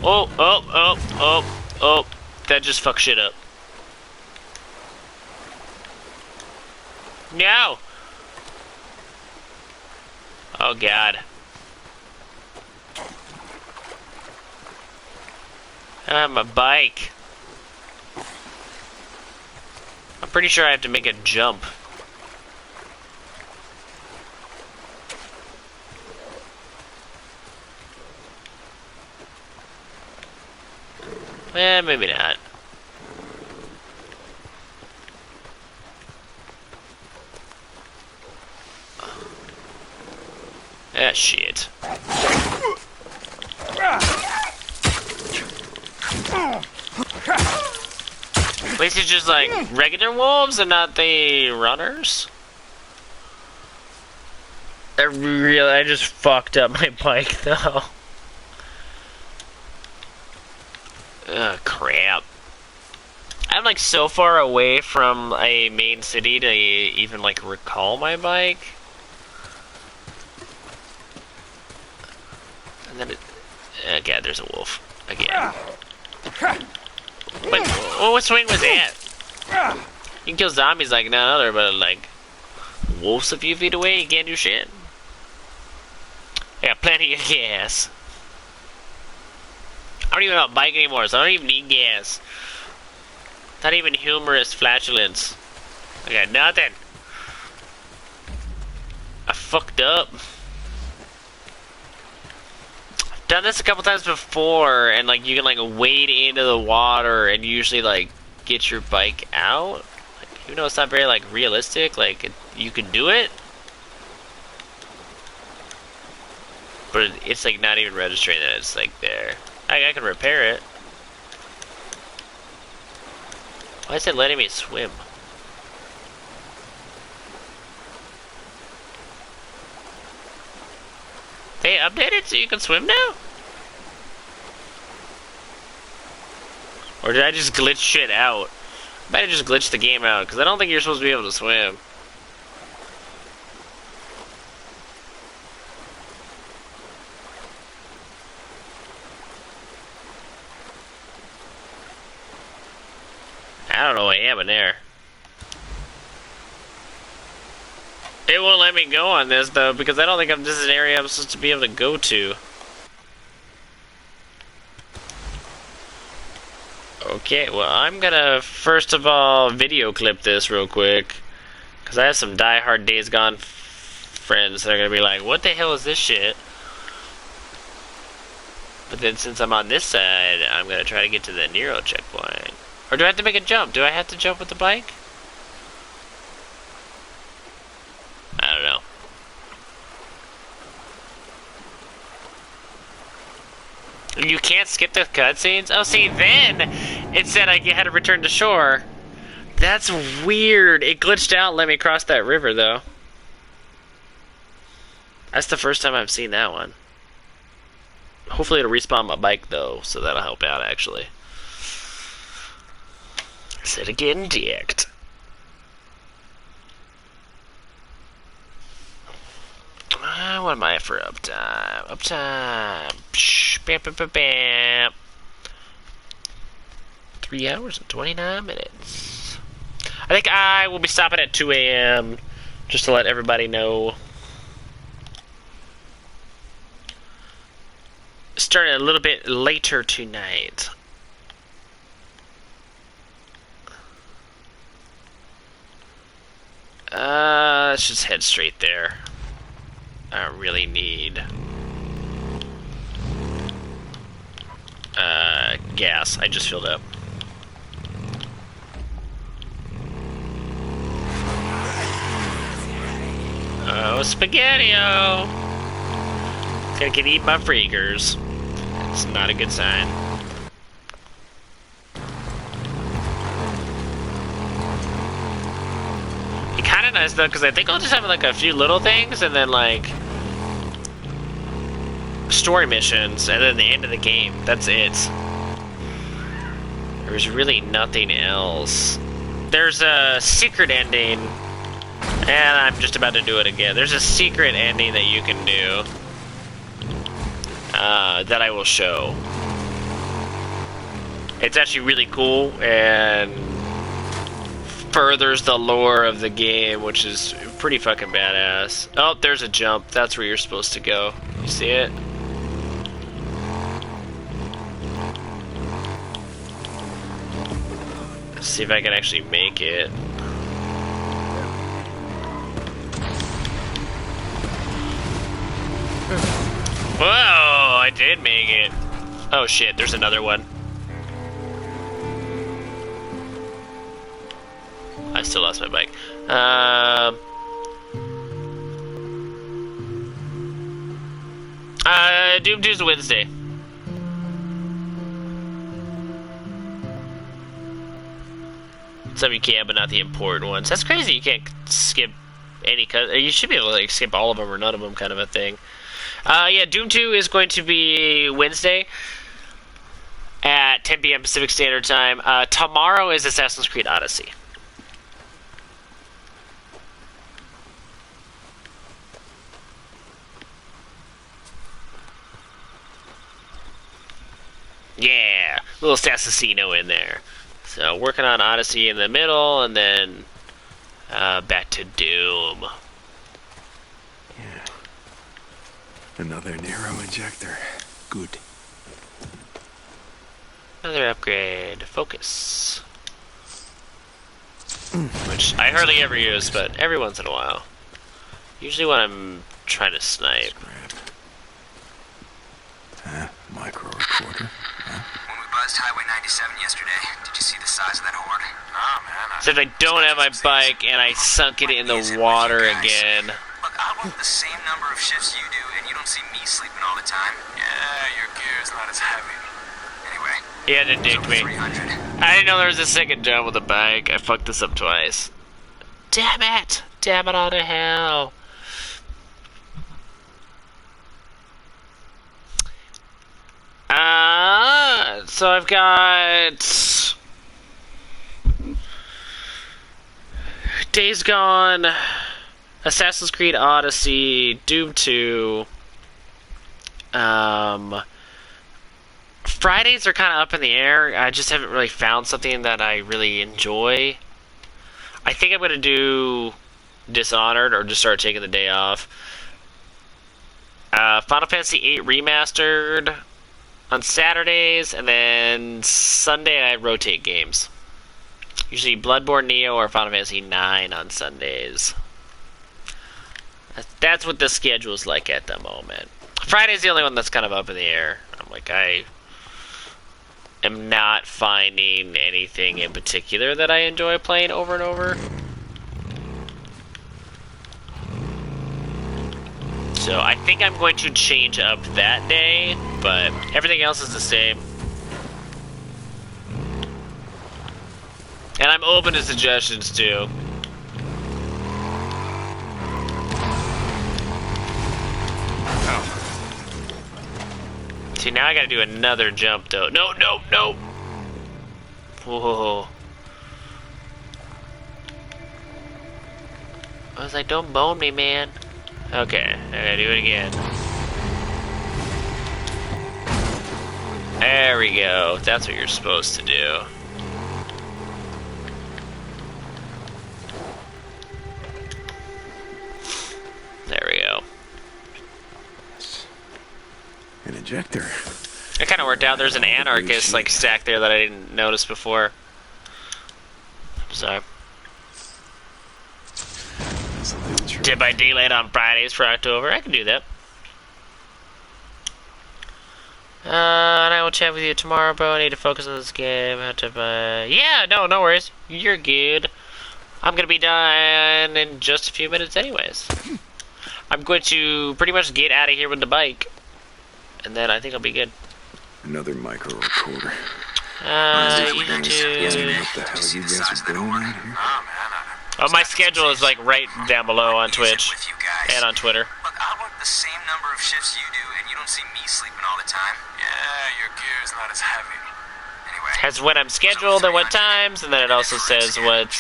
Oh, oh, oh, oh, oh. That just fucked shit up. No! Oh god. Ah, my bike. I'm pretty sure I have to make a jump. Eh, maybe not. Ah, shit. At least it's just like regular wolves and not the runners. I just fucked up my bike though. Ugh, crap. I'm like so far away from a main city to even like recall my bike. And then it... Oh god, there's a wolf. Again. Wait, what swing was that? You can kill zombies like none other, but like... wolves a few feet away, you can't do shit. I got plenty of gas. I don't even have a bike anymore, so I don't even need gas. Not even humorous flatulence. I got nothing. I fucked up. I've done this a couple times before, and like you can like wade into the water and usually like get your bike out. Like, even though it's not very like realistic, like you can do it. But it's like not even registering that it's like there. I can repair it. Why is it letting me swim? They updated so you can swim now? Or did I just glitch shit out? I might have just glitched the game out, because I don't think you're supposed to be able to swim. I don't know what happened there. It won't let me go on this though, because I don't think this is an area I'm supposed to be able to go to. Okay, well I'm gonna first of all video clip this real quick. Because I have some die-hard Days Gone friends that are going to be like, what the hell is this shit? But then since I'm on this side, I'm going to try to get to the Nero checkpoint. Or do I have to make a jump? Do I have to jump with the bike? I don't know. You can't skip the cutscenes? Oh, see, then it said I had to return to shore. That's weird. It glitched out and let me cross that river, though. That's the first time I've seen that one. Hopefully it'll respawn my bike, though, so that'll help out, actually. Instead of getting dicked. What am I for uptime? Uptime. Psh, bam, bam, bam, bam. 3 hours and 29 minutes. I think I will be stopping at 2 a.m. just to let everybody know. Starting a little bit later tonight. Let's just head straight there. I don't really need gas. I just filled up. Oh, spaghetti-o! It's gonna get eaten by freakers. It's not a good sign. It's kinda nice though, because I think I'll just have like a few little things and then like story missions and then the end of the game. That's it. There's really nothing else. There's a secret ending, and I'm just about to do it again. There's a secret ending that you can do that I will show. It's actually really cool and furthers the lore of the game, which is pretty fucking badass. Oh, there's a jump. That's where you're supposed to go. You see it? Let's see if I can actually make it. Whoa, I did make it. Oh shit, there's another one. I still lost my bike. Doom 2's Wednesday. Some you can, but not the important ones. That's crazy. You can't skip any cut. You should be able to like skip all of them or none of them, kind of a thing. Yeah, Doom 2 is going to be Wednesday at 10 p.m. Pacific Standard Time. Tomorrow is Assassin's Creed Odyssey. Yeah, little Assassino in there. So working on Odyssey in the middle, and then back to Doom. Yeah. Another Nero injector. Good. Another upgrade. Focus. Which I hardly ever use, but every once in a while. Usually when I'm trying to snipe. Micro recorder. When we buzzed Highway 97 yesterday, did you see the size of that horde? Oh, man. Except I don't have my bike, and I sunk it in the water again. Look, I work the same number of shifts you do, and you don't see me sleeping all the time. Yeah, your gear's not as heavy. Anyway. He had to dig me. I didn't know there was a second jump with a bike. I fucked this up twice. Damn it! Damn it all to hell. So I've got Days Gone, Assassin's Creed Odyssey, Doom 2. Fridays are kind of up in the air. I just haven't really found something that I really enjoy. I think I'm going to do Dishonored or just start taking the day off. Final Fantasy VIII Remastered on Saturdays, and then Sunday I rotate games. Usually Bloodborne, Neo, or Final Fantasy 9 on Sundays. That's what the schedule's like at the moment. Friday's the only one that's kind of up in the air. I'm like, I am not finding anything in particular that I enjoy playing over and over. So I think I'm going to change up that day, but everything else is the same. And I'm open to suggestions too. See, now I gotta do another jump though. No, no, no! Whoa. I was like, don't bone me, man. Okay, I gotta do it again. There we go. That's what you're supposed to do. There we go. An ejector. It kind of worked out. There's an anarchist like stack there that I didn't notice before. So did by daylight on Fridays for October. I can do that. And I will chat with you tomorrow, bro. I need to focus on this game. Yeah, no worries. You're good. I'm gonna be done in just a few minutes, anyways. I'm going to pretty much get out of here with the bike, and then I think I'll be good. Another micro recorder. What the hell you guys are doing out here? Oh, my schedule is like right down below on Twitch and on Twitter. Look, I work the same number of shifts you do, and you don't see me sleeping all the time. Yeah, your gear is not as heavy. Anyway. Has when I'm scheduled at what times, and then it also says what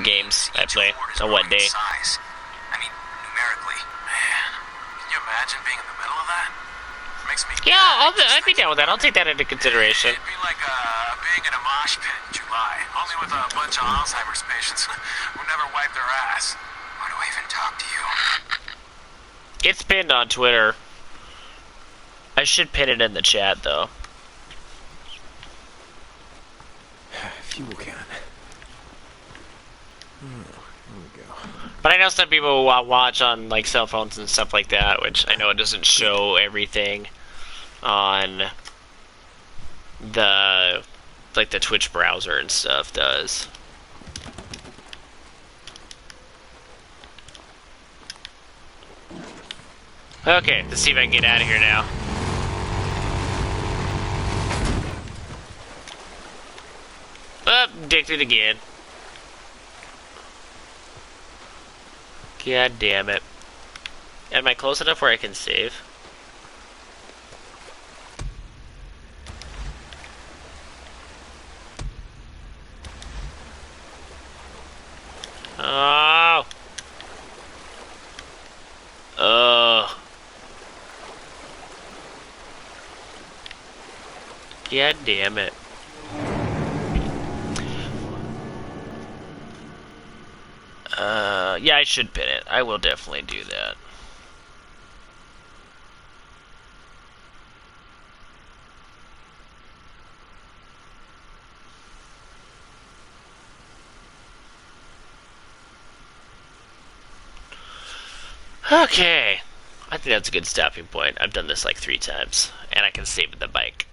games I play on what day. I mean, numerically. Man, can you imagine being in the middle of that? Makes me. Yeah, I'd be down with that. I'll take that into consideration. It'd be like being in a mosh pit in July, only with a bunch of Alzheimer's patients who never wipe their ass. Why do I even talk to you? It's pinned on Twitter. I should pin it in the chat, though. Fuel can. There we go. But I know some people watch on like cell phones and stuff like that, which I know it doesn't show everything on the like the Twitch browser and stuff does. Okay, let's see if I can get out of here now. Oh, dicked it again. God damn it. Am I close enough where I can save? Oh. Oh. God damn it. Yeah, I should pin it. I will definitely do that. Okay. I think that's a good stopping point. I've done this like 3 times, and I can save the bike.